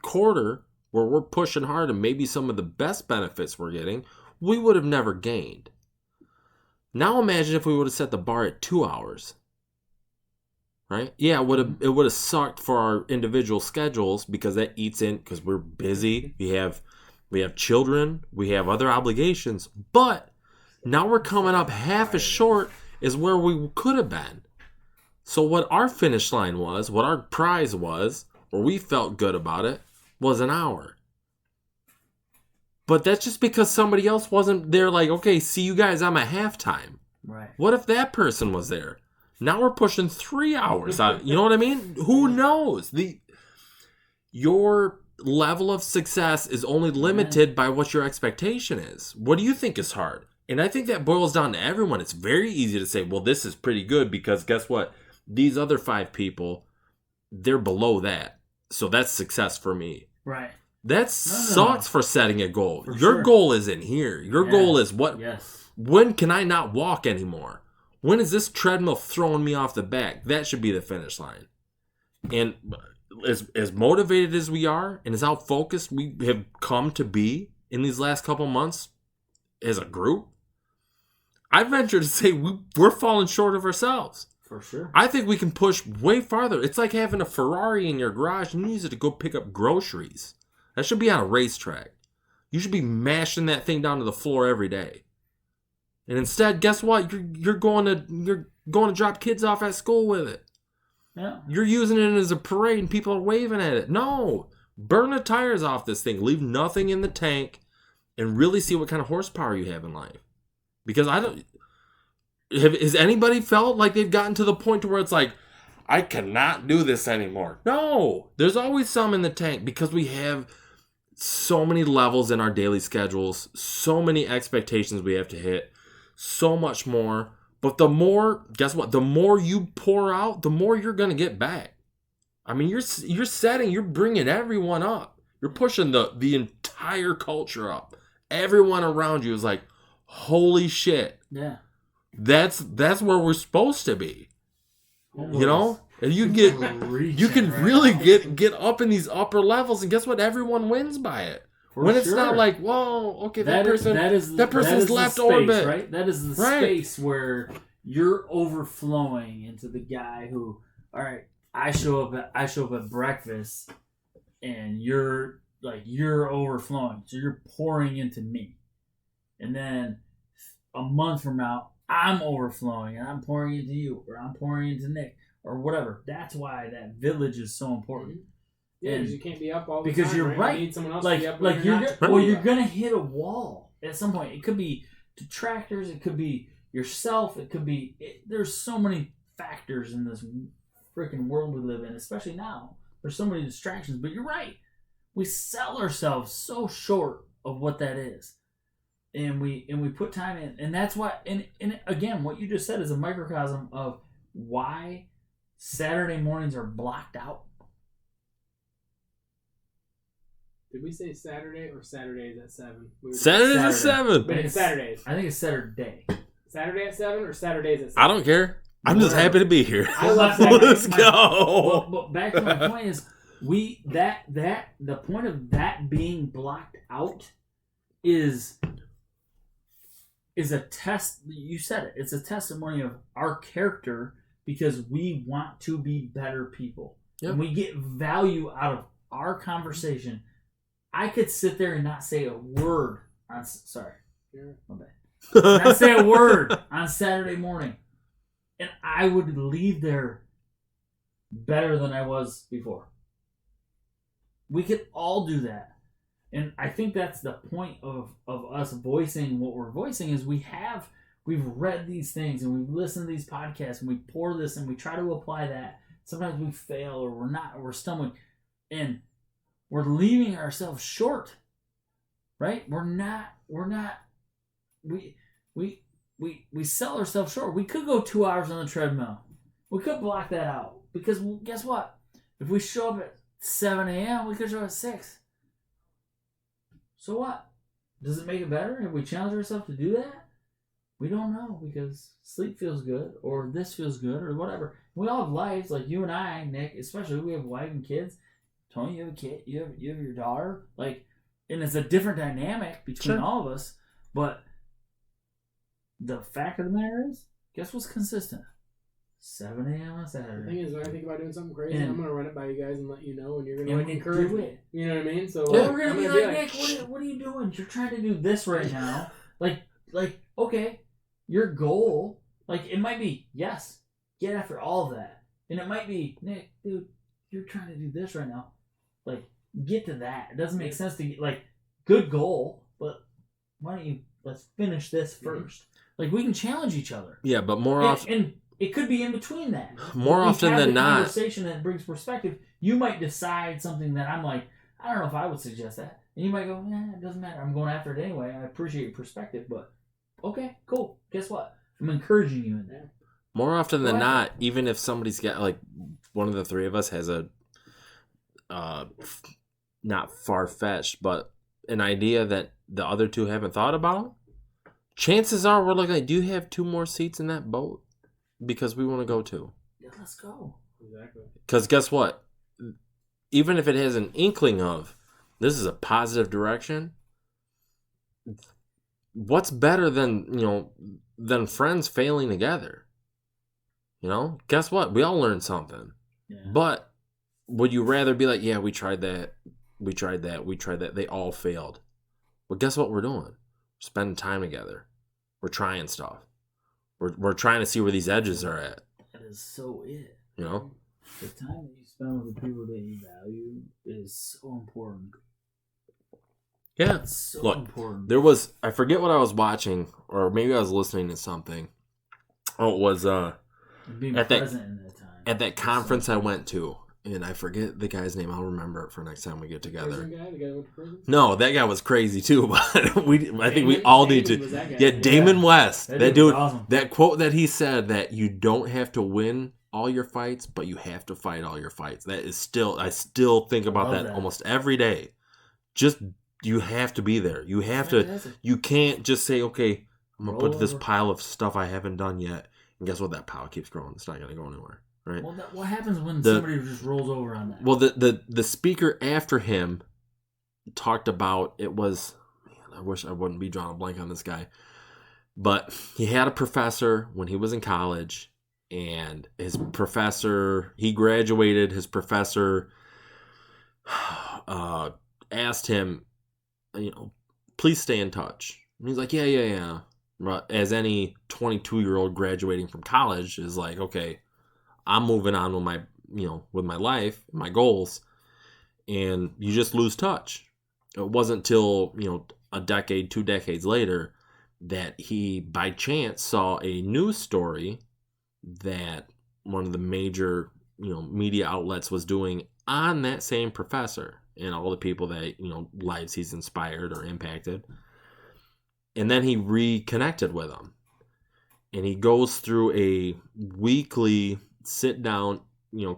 quarter where we're pushing hard and maybe some of the best benefits we're getting, we would have never gained. Now imagine if we would have set the bar at 2 hours. Right? Yeah, it would have sucked for our individual schedules because that eats in because we're busy. We have children, we have other obligations, but now we're coming up half as short as where we could have been. So what our finish line was, what our prize was, or we felt good about it, was an hour. But that's just because somebody else wasn't there like, okay, see you guys, I'm at halftime. Right. What if that person was there? Now we're pushing 3 hours out. You know what I mean? Who knows? Your level of success is only limited by what your expectation is. What do you think is hard? And I think that boils down to everyone. It's very easy to say, well, this is pretty good because guess what? These other 5 people, they're below that. So that's success for me. Right. That sucks for setting a goal. For Your sure. goal is in here. Your goal is what? Yes. When can I not walk anymore? When is this treadmill throwing me off the back? That should be the finish line. And as motivated as we are and as out focused we have come to be in these last couple months as a group, I venture to say we're falling short of ourselves. For sure. I think we can push way farther. It's like having a Ferrari in your garage and you use it to go pick up groceries. That should be on a racetrack. You should be mashing that thing down to the floor every day. And instead, guess what? You're going to drop kids off at school with it. Yeah. You're using it as a parade and people are waving at it. No. Burn the tires off this thing. Leave nothing in the tank and really see what kind of horsepower you have in life. Because has anybody felt like they've gotten to the point to where it's like, I cannot do this anymore? No. There's always some in the tank because we have so many levels in our daily schedules, so many expectations we have to hit, so much more. But guess what? The more you pour out, the more you're going to get back. I mean, you're bringing everyone up. You're pushing the entire culture up. Everyone around you is like, holy shit. Yeah. That's where we're supposed to be. You know? And you can really get up in these upper levels, and guess what? Everyone wins by it. When it's not like, whoa, okay, that person's left orbit, right? That is the space where you're overflowing into the guy who, all right, I show up at breakfast, and you're overflowing, so you're pouring into me, and then a month from now, I'm overflowing and I'm pouring into you, or I'm pouring into Nick, or whatever. That's why that village is so important. Yeah, because you can't be up all the because time. You're right. You need someone else like, to be up. Like you're gonna hit a wall at some point. It could be detractors. It could be yourself. It could be. There's so many factors in this freaking world we live in, especially now. There's so many distractions. But you're right. We sell ourselves so short of what that is. And we put time in, and that's why. And again, what you just said is a microcosm of why Saturday mornings are blocked out. Did we say Saturday or Saturdays at 7? Saturdays at 7. But it's Saturdays. I think it's Saturday. Saturday at 7 or Saturdays at 7? I don't care. I'm just happy to be here. I love Saturday. Let's go. But back to my point is the point of that being blocked out is a test. You said it. It's a testimony of our character because we want to be better people. Yep. And we get value out of our conversation. I could sit there and not say a word on. Sorry, my bad. Not say a word on Saturday morning, and I would leave there better than I was before. We could all do that. And I think that's the point of us voicing what we're voicing is we've read these things and we've listened to these podcasts and we pour this and we try to apply that. Sometimes we fail or we're stumbling and we're leaving ourselves short. Right? We sell ourselves short. We could go 2 hours on the treadmill. We could block that out because guess what? If we show up at 7 a.m., we could show up at 6. So what? Does it make it better if we challenge ourselves to do that? We don't know because sleep feels good or this feels good or whatever. We all have lives like you and I, Nick, especially we have wife and kids. Tony, you have a kid, you have your daughter, like, and it's a different dynamic between all of us. But the fact of the matter is, guess what's consistent? 7 a.m. on Saturday. The thing is, when I think about doing something crazy, I'm going to run it by you guys and let you know, and you're going to encourage me. You know what I mean? So we're going to be like, Nick, what are you doing? You're trying to do this right now. like, okay, your goal, like, it might be, yes, get after all of that. And it might be, Nick, dude, you're trying to do this right now. Like, get to that. It doesn't make sense to get, like, good goal, but why don't you, let's finish this first. Like, we can challenge each other. Yeah, but more often. And it could be in between that. More often than not. Conversation that brings perspective. You might decide something that I'm like, I don't know if I would suggest that. And you might go, it doesn't matter. I'm going after it anyway. I appreciate your perspective, but okay, cool. Guess what? I'm encouraging you in that. More often than not, even if somebody's got, like, one of the three of us has a, not far-fetched, but an idea that the other two haven't thought about, chances are we're like, do you have 2 more seats in that boat? Because we want to go too. Yeah, let's go. Exactly. Because guess what? Even if it has an inkling of this is a positive direction, what's better than friends failing together? Guess what? We all learned something. Yeah. But would you rather be like, yeah, we tried that, they all failed. Well, guess what we're doing? We're spending time together. We're trying stuff. We're trying to see where these edges are at. That is so it. The time that you spend with the people that you value is so important. Yeah. It's so important. There was, I forget what I was watching, or maybe I was listening to something. Oh, it was being at present in that time. At that conference I went to, and I forget the guy's name. I'll remember it for next time we get together. The guy who went to prison? No, that guy was crazy too, but I think we all need to. Yeah, Damon West. That dude, awesome. That quote that he said that you don't have to win all your fights, but you have to fight all your fights. That is still, I still think about that almost every day. Just, you have to be there. You have to, you can't just say, okay, I'm going to Roll put this over. pile of stuff I haven't done yet. And guess what? That pile keeps growing. It's not going to go anywhere. Right? Well, what happens when somebody just rolls over on that? Well, the speaker after him talked about, it was, man, I wish I wouldn't be drawing a blank on this guy. But he had a professor when he was in college. And his professor, he graduated. His professor asked him, please stay in touch. And he's like, yeah. But as any 22-year-old graduating from college is like, okay, I'm moving on with my life, my goals, and you just lose touch. It wasn't till, a decade, 2 decades later that he, by chance, saw a news story that one of the major, media outlets was doing on that same professor and all the people that, lives he's inspired or impacted. And then he reconnected with him. And he goes through a weekly sit down,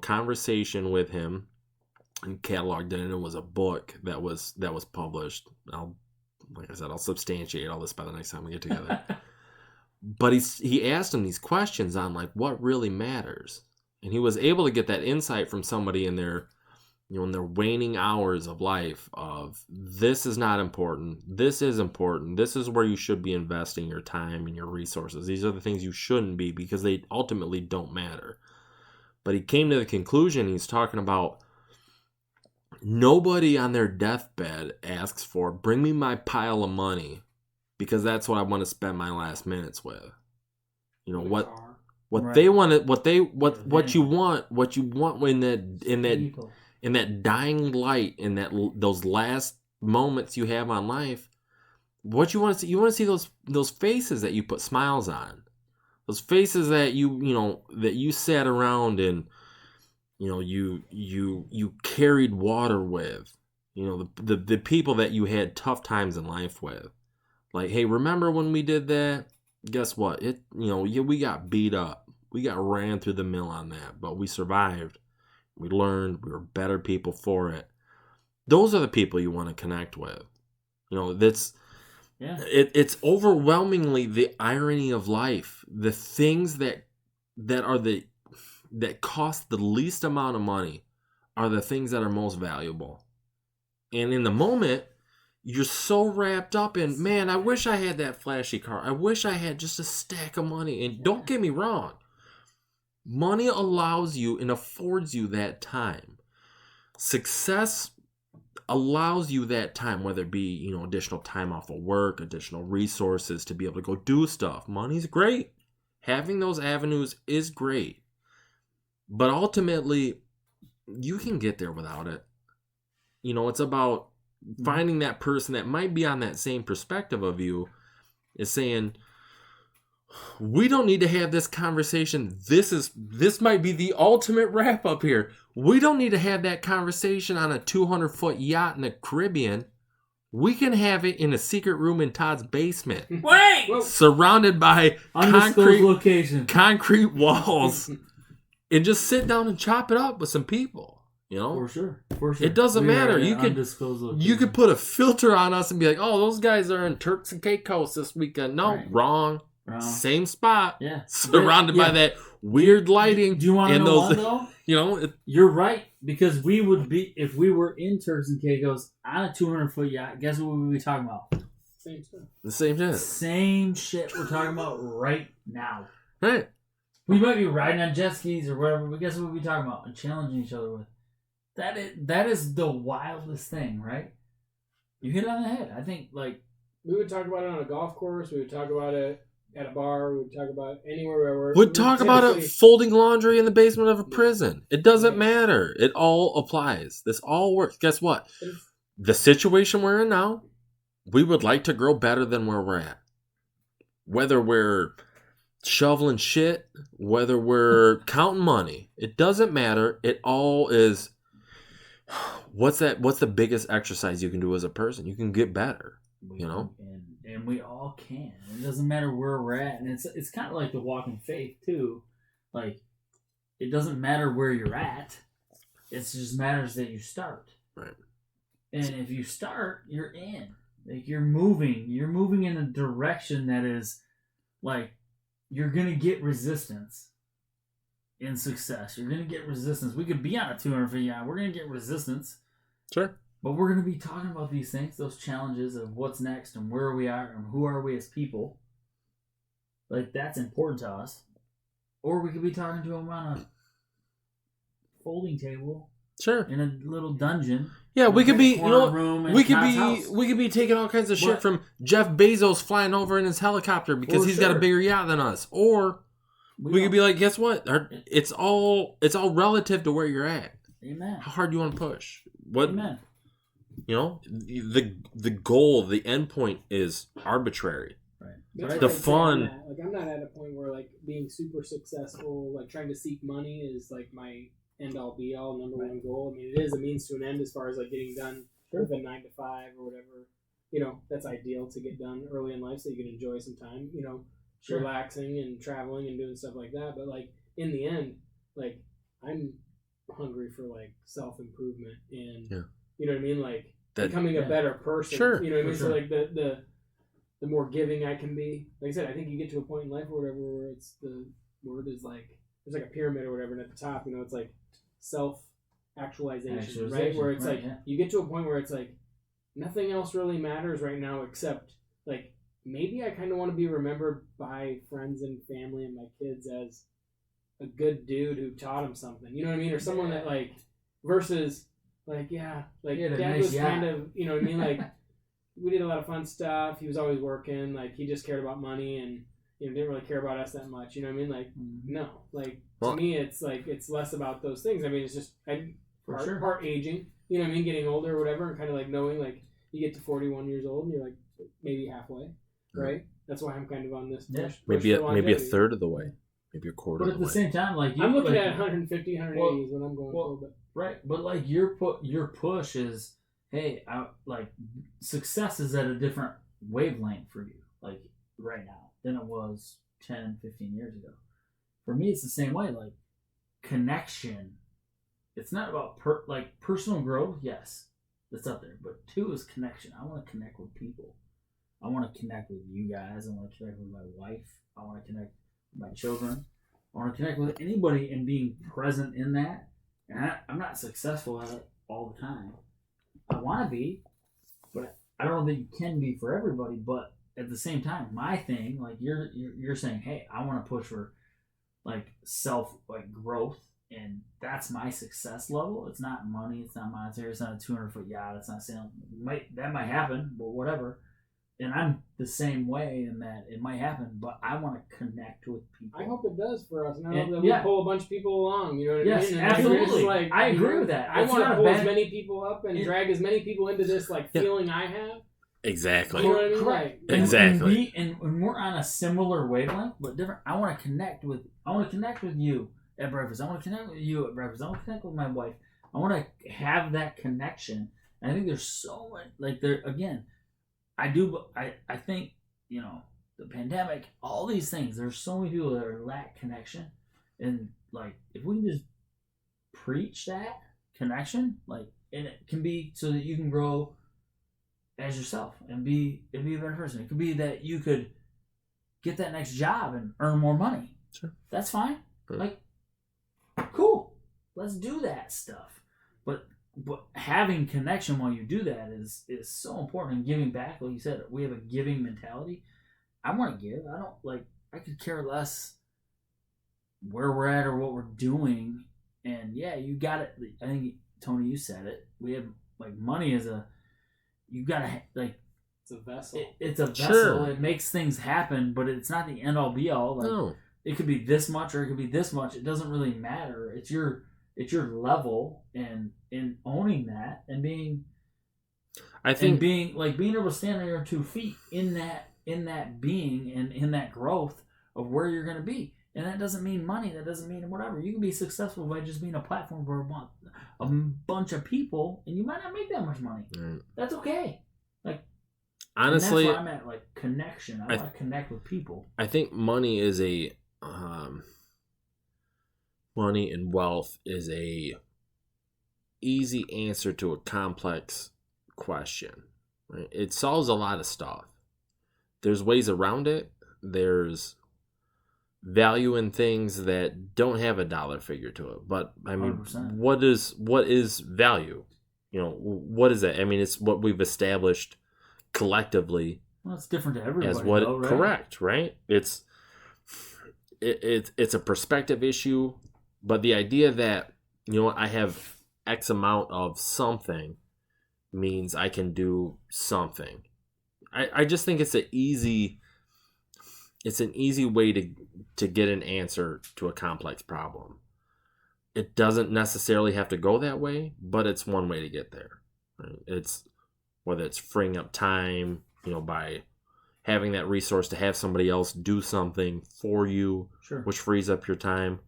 conversation with him and cataloged it. And it was a book that was published. Like I said, I'll substantiate all this by the next time we get together. But he asked him these questions on like what really matters. And he was able to get that insight from somebody in their, in their waning hours of life of this is not important. This is important. This is where you should be investing your time and your resources. These are the things you shouldn't be because they ultimately don't matter. But he came to the conclusion, he's talking about nobody on their deathbed asks for, bring me my pile of money because that's what I want to spend my last minutes with. What right. They want, what you want in that dying light, in those last moments you have on life, what you want to see those faces that you put smiles on, those faces that you sat around and you carried water with, the people that you had tough times in life with. Like, hey, remember when we did that? Guess what? We got beat up. We got ran through the mill on that, but we survived. We learned. We were better people for it. Those are the people you want to connect with. It's overwhelmingly the irony of life. The things that cost the least amount of money are the things that are most valuable. And in the moment, you're so wrapped up in, man, I wish I had that flashy car. I wish I had just a stack of money. And don't get me wrong. Money allows you and affords you that time. Success allows you that time, whether it be, additional time off of work, additional resources to be able to go do stuff. Money's great. Having those avenues is great. But ultimately, you can get there without it. It's about finding that person that might be on that same perspective of you is saying, we don't need to have this conversation. This might be the ultimate wrap up here. We don't need to have that conversation on a 200-foot yacht in the Caribbean. We can have it in a secret room in Todd's basement. Wait! Surrounded by concrete walls. And just sit down and chop it up with some people. For sure. It doesn't matter. You could put a filter on us and be like, oh, those guys are in Turks and Caicos this weekend. No, right. Wrong. Same spot. Yeah. Surrounded by that weird lighting. Do you want to know why, though? You're right, because we would be, if we were in Turks and Caicos on a 200-foot yacht, guess what we would be talking about? Same stuff. The same shit. Same shit we're talking about right now. Right. We might be riding on jet skis or whatever, but guess what we'd be talking about and challenging each other with? That is the wildest thing, right? You hit it on the head. I think, we would talk about it on a golf course. We would talk about it at a bar. We would talk about it anywhere where we're... We'd talk about it folding laundry in the basement of a prison. It doesn't matter. It all applies. This all works. Guess what? The situation we're in now, we would like to grow better than where we're at. Whether we're shoveling shit, whether we're counting money, it doesn't matter. It all is... What's the biggest exercise you can do as a person? You can get better, And we all can. It doesn't matter where we're at. And it's kind of like the walk in faith, too. Like, it doesn't matter where you're at. It just matters that you start. Right. And if you start, you're in. Like, you're moving in a direction that is like, you're going to get resistance in success. You're going to get resistance. We could be on a 200-foot yacht. We're going to get resistance. Sure. But we're going to be talking about these things, those challenges of what's next and where we are and who are we as people. Like, that's important to us. Or we could be talking to them on a folding table. Sure. In a little dungeon. Yeah, we could be, room we could be taking all kinds of shit from Jeff Bezos flying over in his helicopter because he's got a bigger yacht than us. Or we could be like, guess what? It's all relative to where you're at. Amen. How hard do you want to push? What? Amen. The goal, the end point is arbitrary. Right. The fun. Like, I'm not at a point where, like, being super successful, like, trying to seek money is, like, my end-all, be-all, number one goal. I mean, it is a means to an end as far as, like, getting done with a 9 to 5 or whatever. That's ideal to get done early in life so you can enjoy some time, relaxing and traveling and doing stuff like that. But, like, in the end, like, I'm hungry for, like, self-improvement and, you know what I mean? Like, becoming a better person. Sure. You know what I mean? Sure. So, like, the more giving I can be. Like I said, I think you get to a point in life or whatever where it's the word is like, there's like a pyramid or whatever, and at the top, it's like self-actualization, right? Where it's like, you get to a point where it's like, nothing else really matters right now except, like, maybe I kind of want to be remembered by friends and family and my kids as a good dude who taught them something. You know what I mean? Or someone that, like, versus, like, Dad was kind of, you know what I mean? Like, we did a lot of fun stuff. He was always working. Like, he just cared about money and, didn't really care about us that much. You know what I mean? Like, no. Like, to me, it's like, it's less about those things. I mean, it's just part aging. You know what I mean? Getting older or whatever, and kind of like knowing, like, you get to 41 years old and you're like maybe halfway, right? That's why I'm kind of on this push. Maybe a third of the way. Maybe a quarter of the way. But at the same time, like, I'm looking at 150, 180 is what I'm going for. But right. But, like, your push is, hey, success is at a different wavelength for you, like, right now, than it was 10, 15 years ago. For me, it's the same way. Like, connection, it's not about, personal growth, yes, that's up there. But 2 is connection. I want to connect with people. I want to connect with you guys. I want to connect with my wife. I want to connect with my children. I want to connect with anybody and being present in that. And I'm not successful at it all the time. I want to be, but I don't know that you can be for everybody. But at the same time, my thing, like, you're saying, hey, I want to push for, like, growth, and that's my success level. It's not money, it's not monetary, it's not a 200-foot yacht, it's not sailing. That might happen, but whatever. And I'm the same way in that it might happen, but I want to connect with people. I hope it does for us. And I hope that we pull a bunch of people along. You know what I mean? Yes, absolutely. Like, I agree with that. I want to pull as many people up and drag as many people into this, like, feeling I have. Exactly. You know what I mean? Correct. Like, exactly. And we're on a similar wavelength, but different. I want to connect with you at breakfast. I want to connect with you at breakfast. I want to connect with my wife. I want to have that connection. And I think there's so much, like, there again. I think, the pandemic, all these things, there's so many people that lack connection. And, like, if we can just preach that connection, like, and it can be so that you can grow as yourself and be a better person. It could be that you could get that next job and earn more money. Sure. That's fine. Sure. Like, cool. Let's do that stuff. But having connection while you do that is so important. And giving back, like you said, we have a giving mentality. I want to give. I could care less where we're at or what we're doing. And yeah, you got it. I think, Tony, you said it. We have, like, money is you got to, like, it's a vessel. It's a vessel. Sure. It makes things happen, but it's not the end all be all. Like, No. It could be this much or it could be this much. It doesn't really matter. It's your level, and in owning that and being able to stand on your 2 feet in that being and in that growth of where you're going to be. And that doesn't mean money. That doesn't mean whatever. You can be successful by just being a platform for a bunch of people, and you might not make that much money. Right. That's okay. Like, honestly, and that's where I'm at, like, connection. I want to connect with people. I think money is money and wealth is a easy answer to a complex question. Right? It solves a lot of stuff. There's ways around it. there's value in things that don't have a dollar figure to it. But I mean, 100%. what is value? What is that? I mean, it's what we've established collectively Well, it's different to everybody. as what though, right? correct, right? It's a perspective issue, but the idea that I have X amount of something means I can do something. I just think it's an easy way to get an answer to a complex problem. It doesn't necessarily have to go that way, but it's one way to get there. Right? It's whether it's freeing up time, by having that resource to have somebody else do something for you, Sure. which frees up your time.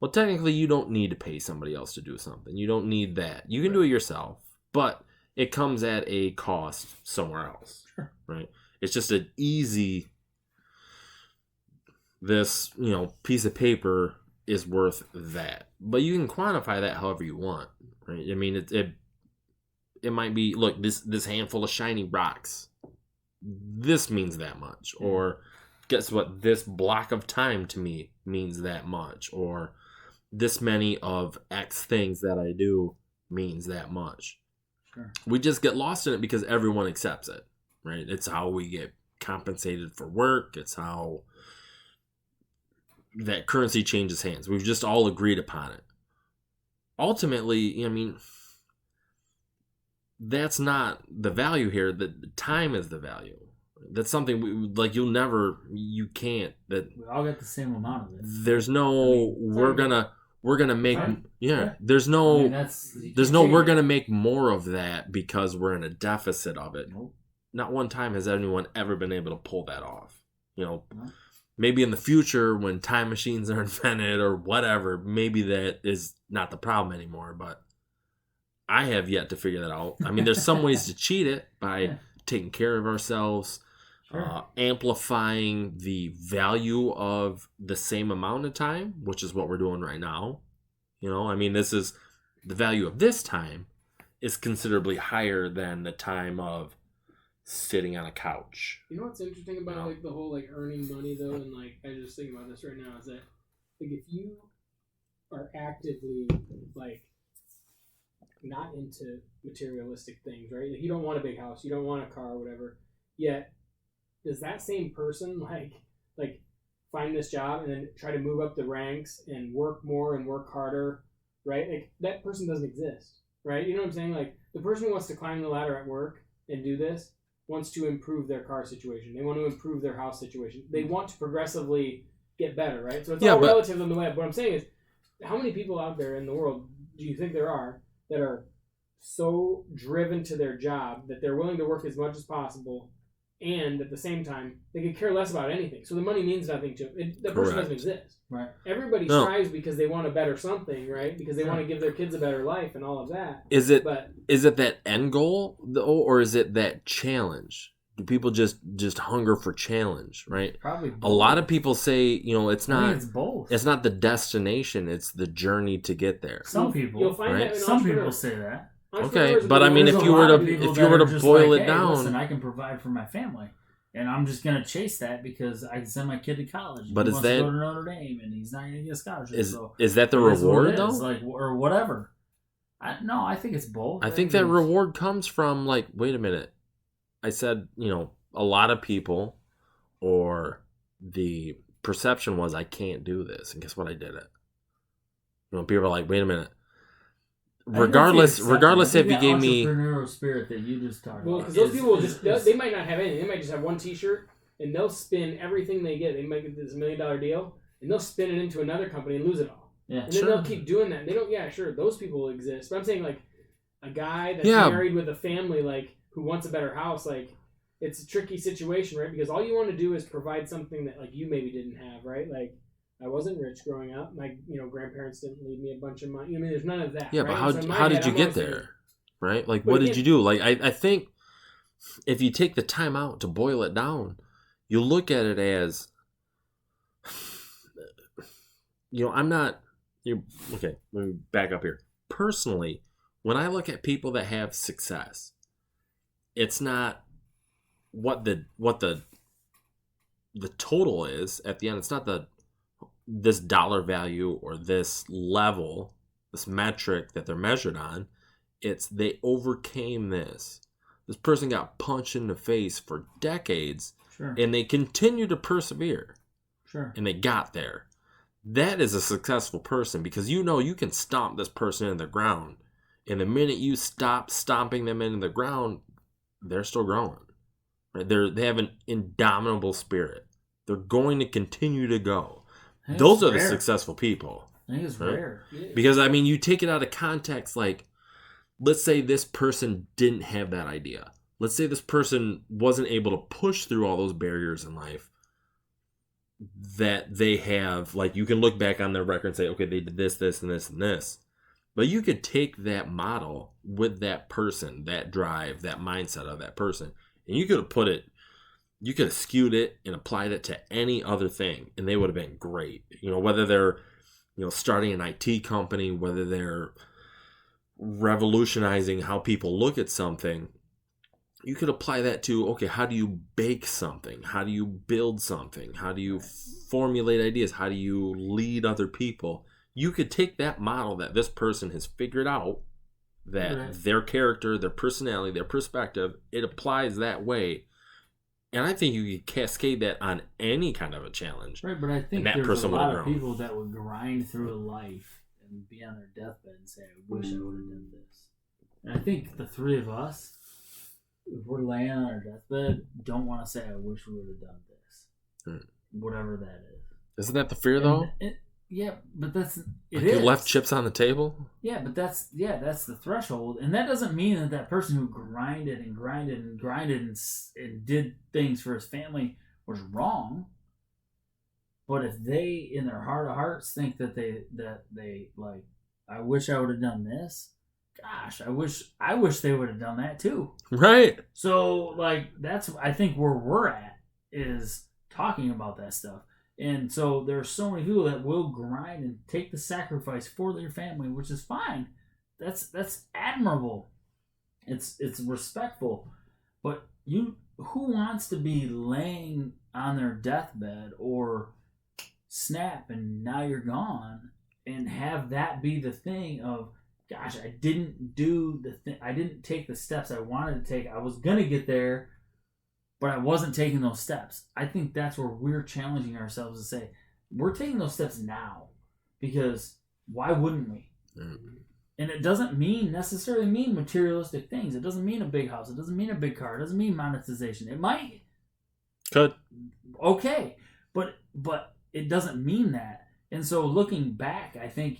Well, technically, you don't need to pay somebody else to do something. You don't need that. You can do it yourself, but it comes at a cost somewhere else. Sure. Right? It's just an easy, this, piece of paper is worth that. But you can quantify that however you want. Right? I mean, it might be, look, this handful of shiny rocks, this means that much. Or guess what? This block of time to me means that much. Or this many of X things that I do means that much. Sure. We just get lost in it because everyone accepts it, right? It's how we get compensated for work. It's how that currency changes hands. We've just all agreed upon it. Ultimately, I mean, that's not the value here. The time is the value. That's something you can't. That We all get the same amount of it. there's no we're gonna make Right. yeah. There's no I mean, that's there's no we're gonna make more of that because we're in a deficit of it. Nope. Not one time has anyone ever been able to pull that off. No. Maybe in the future when time machines are invented or whatever, maybe that is not the problem anymore. But I have yet to figure that out. I mean, there's some ways to cheat it by Yeah. taking care of ourselves, Sure. amplifying the value of the same amount of time, which is what we're doing right now. I mean, this is the value of this time is considerably higher than the time of sitting on a couch. You know what's interesting about the whole earning money though, and I was just thinking about this right now, is that if you are actively not into materialistic things, right? You don't want a big house, you don't want a car, or whatever. Yet, does that same person find this job and then try to move up the ranks and work more and work harder, right? That person doesn't exist, right? You know what I'm saying? The person who wants to climb the ladder at work and do this wants to improve their car situation. They want to improve their house situation. They want to progressively get better, right? So it's all relative on the web. What I'm saying is, how many people out there in the world do you think there are that are so driven to their job that they're willing to work as much as possible, and at the same time they could care less about anything? So the money means nothing to them. That person doesn't exist. Right. Everybody strives because they want a better something, right? Because they want to give their kids a better life and all of that. Is it that end goal though, or is it that challenge? Do people just hunger for challenge, right? Probably both. A lot of people say, it's not. I think it's both. It's not the destination; it's the journey to get there. Some people. You'll find right? that in Some people entrepreneurs. say that. Okay, Entrepreneurs but are I mean, the if ones you that- were There's a lot to of people if that you were are to just boil like, it hey, down, listen, I can provide for my family, and I'm just gonna chase that because I can send my kid to college. But he is wants to that- go to Notre Dame and he's not gonna get a scholarship? is that the it is what reward it though? is, or whatever. No, I think it's both. I think that reward comes from wait a minute. I said, a lot of people, or the perception was I can't do this, and guess what? I did it. People are like, wait a minute. Regardless if you gave me entrepreneurial spirit that you just talked Well, about. because those people they might not have anything. They might just have one T-shirt, and they'll spin everything they get. They might get this $1 million deal, and they'll spin it into another company and lose it all. Yeah, And then they'll keep doing that. They don't. Yeah, sure, those people exist. But I'm saying a guy that's married with a family, who wants a better house, it's a tricky situation, right? Because all you want to do is provide something that you maybe didn't have, right? I wasn't rich growing up. My grandparents didn't leave me a bunch of money. I mean, there's none of that. Yeah, right? but So in my how head, did you I'm get always there? thinking, Right? What But did you do? I think if you take the time out to boil it down, you look at it as I'm not okay, let me back up here. Personally, when I look at people that have success, it's not what the the total is at the end. It's not this dollar value or this level, this metric that they're measured on. It's they overcame this. This person got punched in the face for decades, Sure. and they continue to persevere, Sure. and they got there. That is a successful person, because you know you can stomp this person into the ground, and the minute you stop stomping them into the ground, they're still growing. Right? They have an indomitable spirit. They're going to continue to go. I think Those it's are the rare. successful people. I think it's right? rare. Because, I mean, you take it out of context, like, let's say this person didn't have that idea. Let's say this person wasn't able to push through all those barriers in life that they have. Like, you can look back on their record and say, okay, they did this, this, and this, and this. But you could take that model with that person, that drive, that mindset of that person, and you could have put it, you could have skewed it and applied it to any other thing, and they would have been great. You know, whether they're, you know, starting an IT company, whether they're revolutionizing how people look at something, you could apply that to, okay, how do you bake something? How do you build something? How do you formulate ideas? How do you lead other people? You could take that model that this person has figured out, that Right. their character, their personality, their perspective, it applies that way. And I think you could cascade that on any kind of a challenge. Right, but I think And that there's a person would've lot of grown. people that would grind through life and be on their deathbed and say, I wish I would have done this. And I think the three of us, if we're laying on our deathbed, don't want to say, I wish we would have done this. Whatever that is. Isn't that the fear, though? Yeah, but that's it. Like Is you left chips on the table? Yeah, but that's the threshold, and that doesn't mean that person who grinded and did things for his family was wrong. But if they, in their heart of hearts, think that they like, I wish I would have done this. Gosh, I wish they would have done that too. Right. So like that's I think where we're at is talking about that stuff. And so there are so many people that will grind and take the sacrifice for their family, which is fine. That's admirable. It's respectful. But who wants to be laying on their deathbed or snap and now you're gone and have that be the thing of, gosh, I didn't do the thing. I didn't take the steps I wanted to take. I was gonna get there, but I wasn't taking those steps. I think that's where we're challenging ourselves to say, we're taking those steps now because why wouldn't we? Mm-hmm. And it doesn't necessarily mean materialistic things. It doesn't mean a big house. It doesn't mean a big car. It doesn't mean monetization. It might. Could. Okay. But it doesn't mean that. And so looking back, I think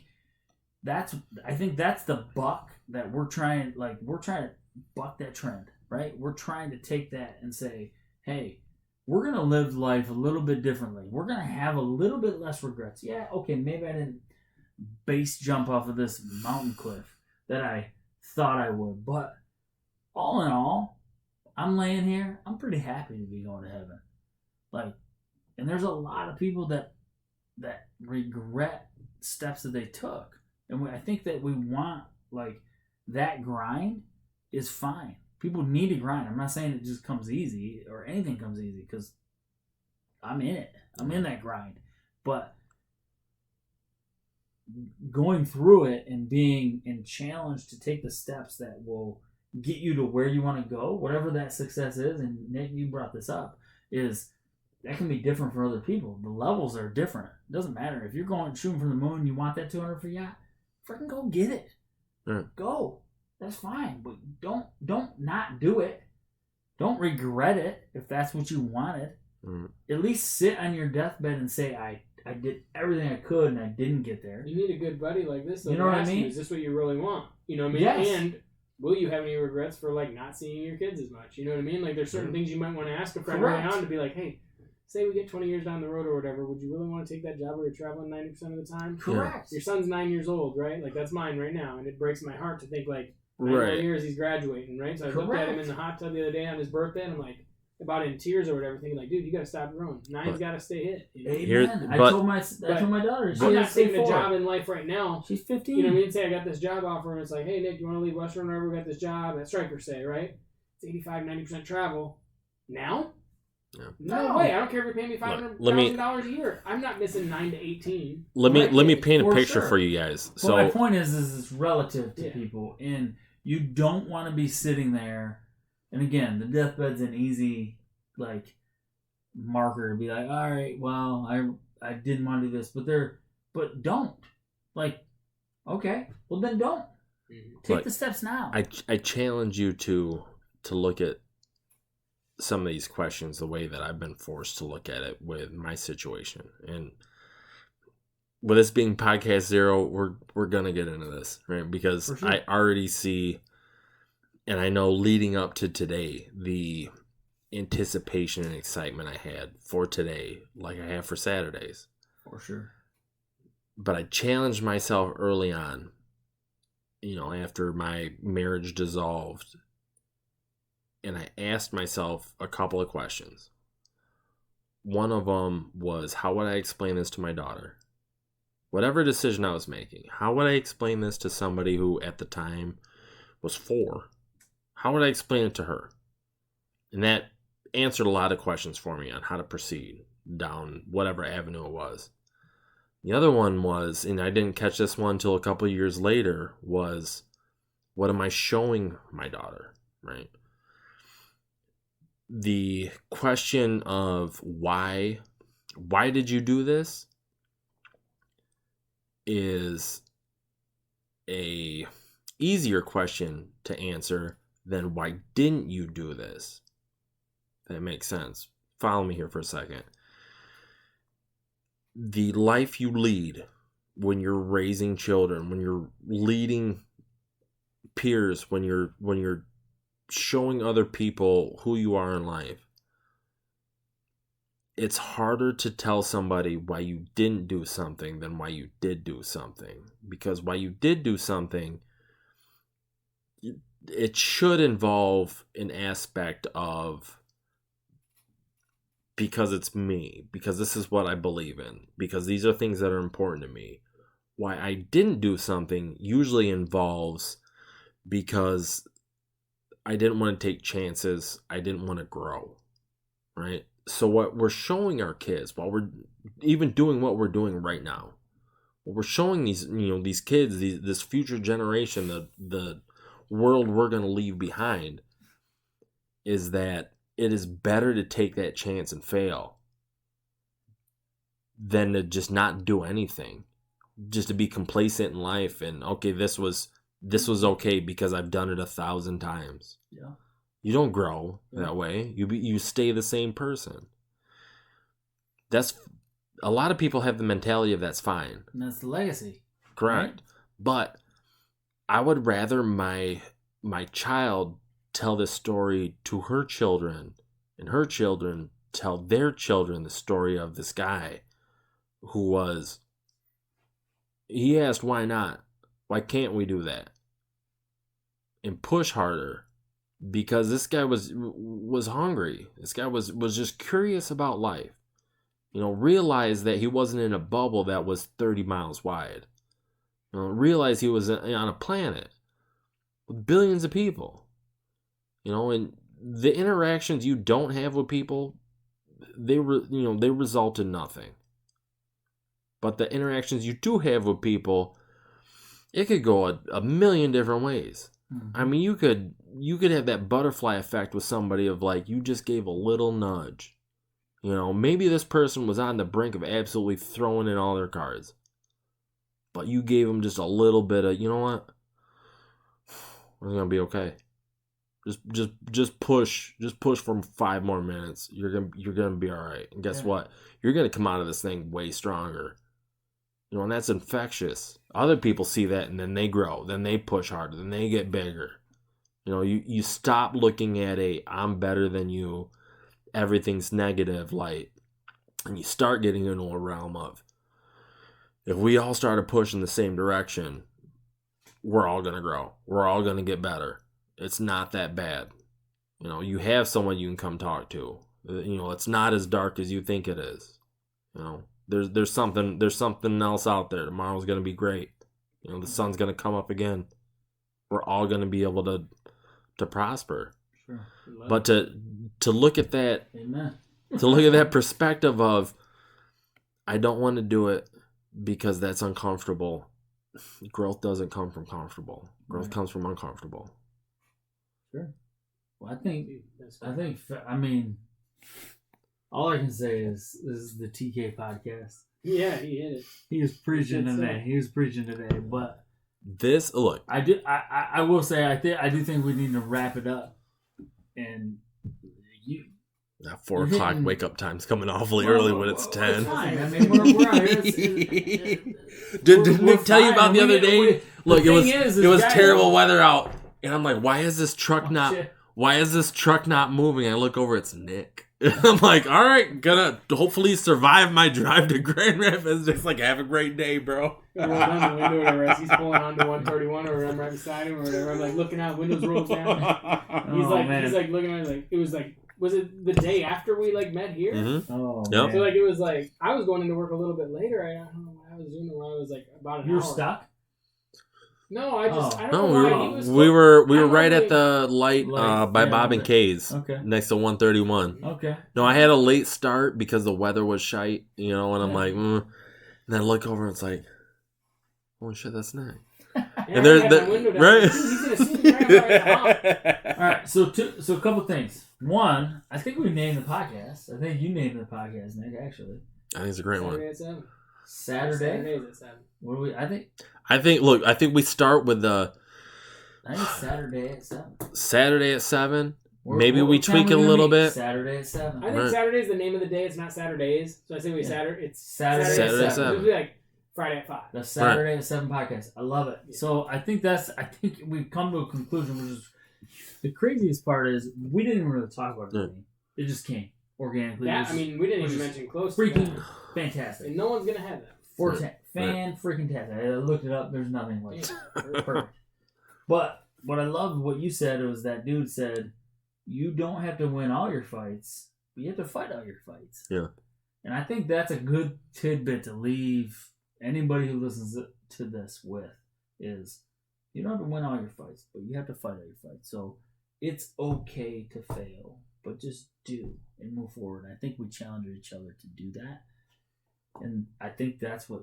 that's the buck that we're trying to buck that trend. Right? We're trying to take that and say, hey, we're going to live life a little bit differently. We're going to have a little bit less regrets. Yeah, okay, maybe I didn't base jump off of this mountain cliff that I thought I would. But all in all, I'm laying here. I'm pretty happy to be going to heaven. Like, and there's a lot of people that regret steps that they took. And I think that we want, like, that grind is fine. People need to grind. I'm not saying it just comes easy or anything comes easy because I'm in it. I'm in that grind. But going through it and being challenged to take the steps that will get you to where you want to go, whatever that success is, and Nick, you brought this up, is that can be different for other people. The levels are different. It doesn't matter. If you're going shooting for the moon and you want that 200 foot yacht, freaking go get it. Go. That's fine, but don't not do it. Don't regret it if that's what you wanted. At least sit on your deathbed and say, I did everything I could and I didn't get there. You need a good buddy like this. You know what I mean? Is this what you really want? You know what I mean? Yes. And will you have any regrets for like not seeing your kids as much? You know what I mean? Like there's certain things you might want to ask a friend early on to be like, hey, say we get 20 years down the road or whatever, would you really want to take that job where you're traveling 90% of the time? Correct. Your son's 9 years old, right? Like that's mine right now, and it breaks my heart to think like 9 Right. more years he's graduating, right? So I looked at him in the hot tub the other day on his birthday, and I'm like, about in tears or whatever, thinking like, dude, you got to stop growing. Nine's got to stay hit. You know? Amen. I told my daughter. I'm not taking a job in life right now. She's 15. You know what I mean? Say I got this job offer, and it's like, hey, Nick, you want to leave Western wherever we got this job at Striker, say, right? It's 85, 90% travel. Now? No way! I don't care if you're paying me $500,000 a year. I'm not missing 9 to 18. Let me paint a For picture sure. for you guys. So So my point is it's relative to people, and you don't want to be sitting there. And again, the deathbed's an easy marker to be like, all right, well, I didn't want to do this, but don't. Okay, well then don't. Take the steps now. I challenge you to look at some of these questions the way that I've been forced to look at it with my situation. And with this being podcast 0, we're gonna get into this, right? Because For sure. I already see, and I know leading up to today, the anticipation and excitement I had for today, like I have for Saturdays. For sure. But I challenged myself early on, after my marriage dissolved, and I asked myself a couple of questions. One of them was, how would I explain this to my daughter? Whatever decision I was making, how would I explain this to somebody who at the time was 4? How would I explain it to her? And that answered a lot of questions for me on how to proceed down whatever avenue it was. The other one was, and I didn't catch this one until a couple of years later, was, what am I showing my daughter, right? The question of why did you do this is a easier question to answer than why didn't you do this? That makes sense. Follow me here for a second. The life you lead when you're raising children, when you're leading peers, when you're showing other people who you are in life, it's harder to tell somebody why you didn't do something than why you did do something. Because why you did do something, it should involve an aspect of, because it's me, because this is what I believe in, because these are things that are important to me. Why I didn't do something usually involves because I didn't want to take chances, I didn't want to grow, right? So what we're showing our kids, while we're even doing what we're doing right now, what we're showing these kids, this future generation, the world we're going to leave behind, is that it is better to take that chance and fail than to just not do anything, just to be complacent in life and, okay, this was okay because I've done it 1,000 times. Yeah. You don't grow that way. You stay the same person. That's, a lot of people have the mentality of that's fine. And that's the legacy. Correct. Right? But I would rather my child tell this story to her children, and her children tell their children the story of this guy who he asked, why not? Why can't we do that? And push harder, because this guy was hungry. This guy was just curious about life. Realized that he wasn't in a bubble that was 30 miles wide. Realized he was on a planet with billions of people. And the interactions you don't have with people, they result in nothing. But the interactions you do have with people, it could go a million different ways. Mm-hmm. I mean, you could have that butterfly effect with somebody of you just gave a little nudge. Maybe this person was on the brink of absolutely throwing in all their cards, but you gave them just a little bit of, you know what? We're gonna be okay. Just push for 5 more minutes. You're gonna be all right. And guess what? You're gonna come out of this thing way stronger. And that's infectious. Other people see that, and then they grow, then they push harder, then they get bigger. You stop looking at I'm better than you, everything's negative light, and you start getting into a realm of, if we all started pushing the same direction, we're all gonna grow. We're all gonna get better. It's not that bad. You have someone you can come talk to. It's not as dark as you think it is. There's something else out there. Tomorrow's gonna be great. The sun's gonna come up again. We're all gonna be able to prosper. Sure. But to look at that, Amen. To look at that perspective of, I don't want to do it because that's uncomfortable. Growth doesn't come from comfortable. Growth comes from uncomfortable. Sure. Well, I mean, all I can say is this is the TK podcast. Yeah, he hit it. He was preaching today. But this, look, I will say I do think we need to wrap it up. And that 4 o'clock wake up time's coming awfully early when it's 10. It's fine. I mean, we're out here. Did Nick tell you about the other day? Look, it was terrible guys, weather out, and I'm like, why is this truck not moving? I look over, it's Nick. I'm like, all right, gonna hopefully survive my drive to Grand Rapids. Just like, have a great day, bro. I rolled down the window or whatever. As he's pulling onto 131 or I'm right beside him or whatever. I'm like looking out, windows rolled down. He's like looking at me like, it was like, was it the day after we like met here? Mm-hmm. Oh, yep. So like it was like I was going into work a little bit later. I don't know what I was doing. Where I was like about an hour. You were stuck? No, I don't No, know why he was. we were right at the light by Bob and Kay's, next to 131. Okay. No, I had a late start because the weather was shite, and I'm like, and then I look over and it's like, holy shit, that's Nick. And there's right. He's gonna see me right All right, so a couple things. One, I think we named the podcast. I think you named the podcast, Nick. Actually, I think it's a great one. Saturday at 7. What do we? I think we start with the. I think Saturday at 7. Saturday at 7. Maybe we tweak it a little bit. Saturday at 7. I think Saturday is the name of the day. It's not Saturdays, so I say Saturday. It's Saturday at 7. It'll be like Friday at 5. The Saturday at 7 podcast. I love it. Yeah. So I think we've come to a conclusion, which is the craziest part is we didn't really talk about it. It just came organically. We didn't even mention close. Freaking fantastic. And no one's gonna have that. Freaking tastic. I looked it up. There's nothing like it. Perfect. But what I loved what you said was that dude said, you don't have to win all your fights, but you have to fight all your fights. Yeah. And I think that's a good tidbit to leave anybody who listens to this with is you don't have to win all your fights, but you have to fight all your fights. So it's okay to fail, but just do and move forward. I think we challenge each other to do that. And I think that's what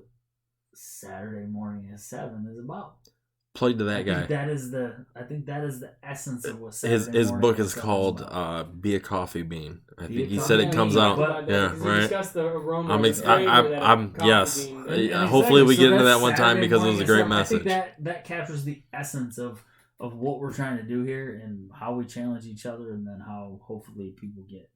Saturday morning at 7 is about. Played to that guy. I think that is the essence of what Saturday his morning book is at 7 called about. Be a Coffee Bean. I think he said it comes out. Yeah, we right. discussed the aroma I'm yes. Hopefully we get into that one time because it was a great message. I think that captures the essence of what we're trying to do here and how we challenge each other, and then how hopefully people get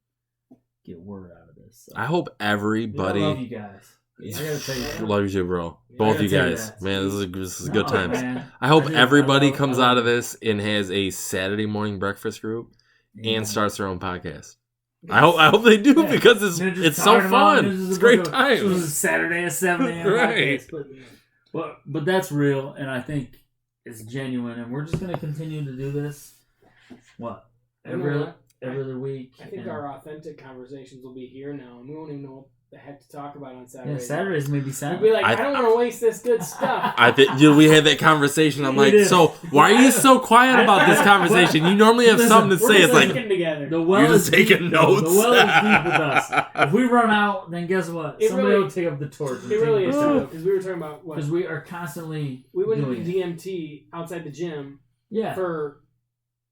word out of this. So. I hope everybody. I love you guys. I gotta tell you that. Love you, bro. Both you guys, man. This is good times. Man. I hope everybody comes out of this and has a Saturday morning breakfast group and starts their own podcast. I hope they do because it's so fun. It's great times. It was Saturday at 7 a.m. Right. But that's real, and I think it's genuine, and we're just gonna continue to do this. What every other week. I think our authentic conversations will be here now, and we won't even know what the heck to talk about on Saturday. Yeah, Saturdays may be Saturday. We'll be like, I don't want to waste this good stuff. I think we had that conversation. I'm like, so why are you so quiet about this conversation? You normally have something to say. It's like together. The well you're just taking notes. The well is deep with us. If we run out, then guess what? Somebody will take up the torch. It really is true, because we were talking about what? Because we are constantly. We went to DMT outside the gym. Yeah. For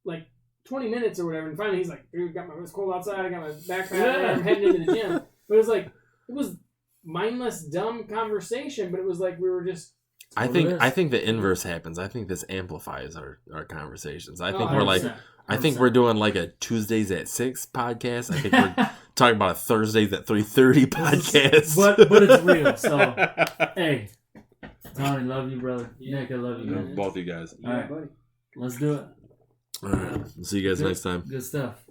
like 20 minutes or whatever, and finally he's like, "Dude, it's cold outside. I got my backpack. I'm heading into the gym." But it was like it was mindless, dumb conversation. But it was like we were just. I think the inverse happens. I think this amplifies our conversations. I think we're like. 100%. I think we're doing like a Tuesdays at 6 podcast. I think we're talking about a Thursdays at 3:30 podcast. But it's real. So hey, Tony, love you, brother. Yeah. Nick, I love you. Both you guys. All right, buddy. Let's do it. All right. See you guys next time. Good stuff.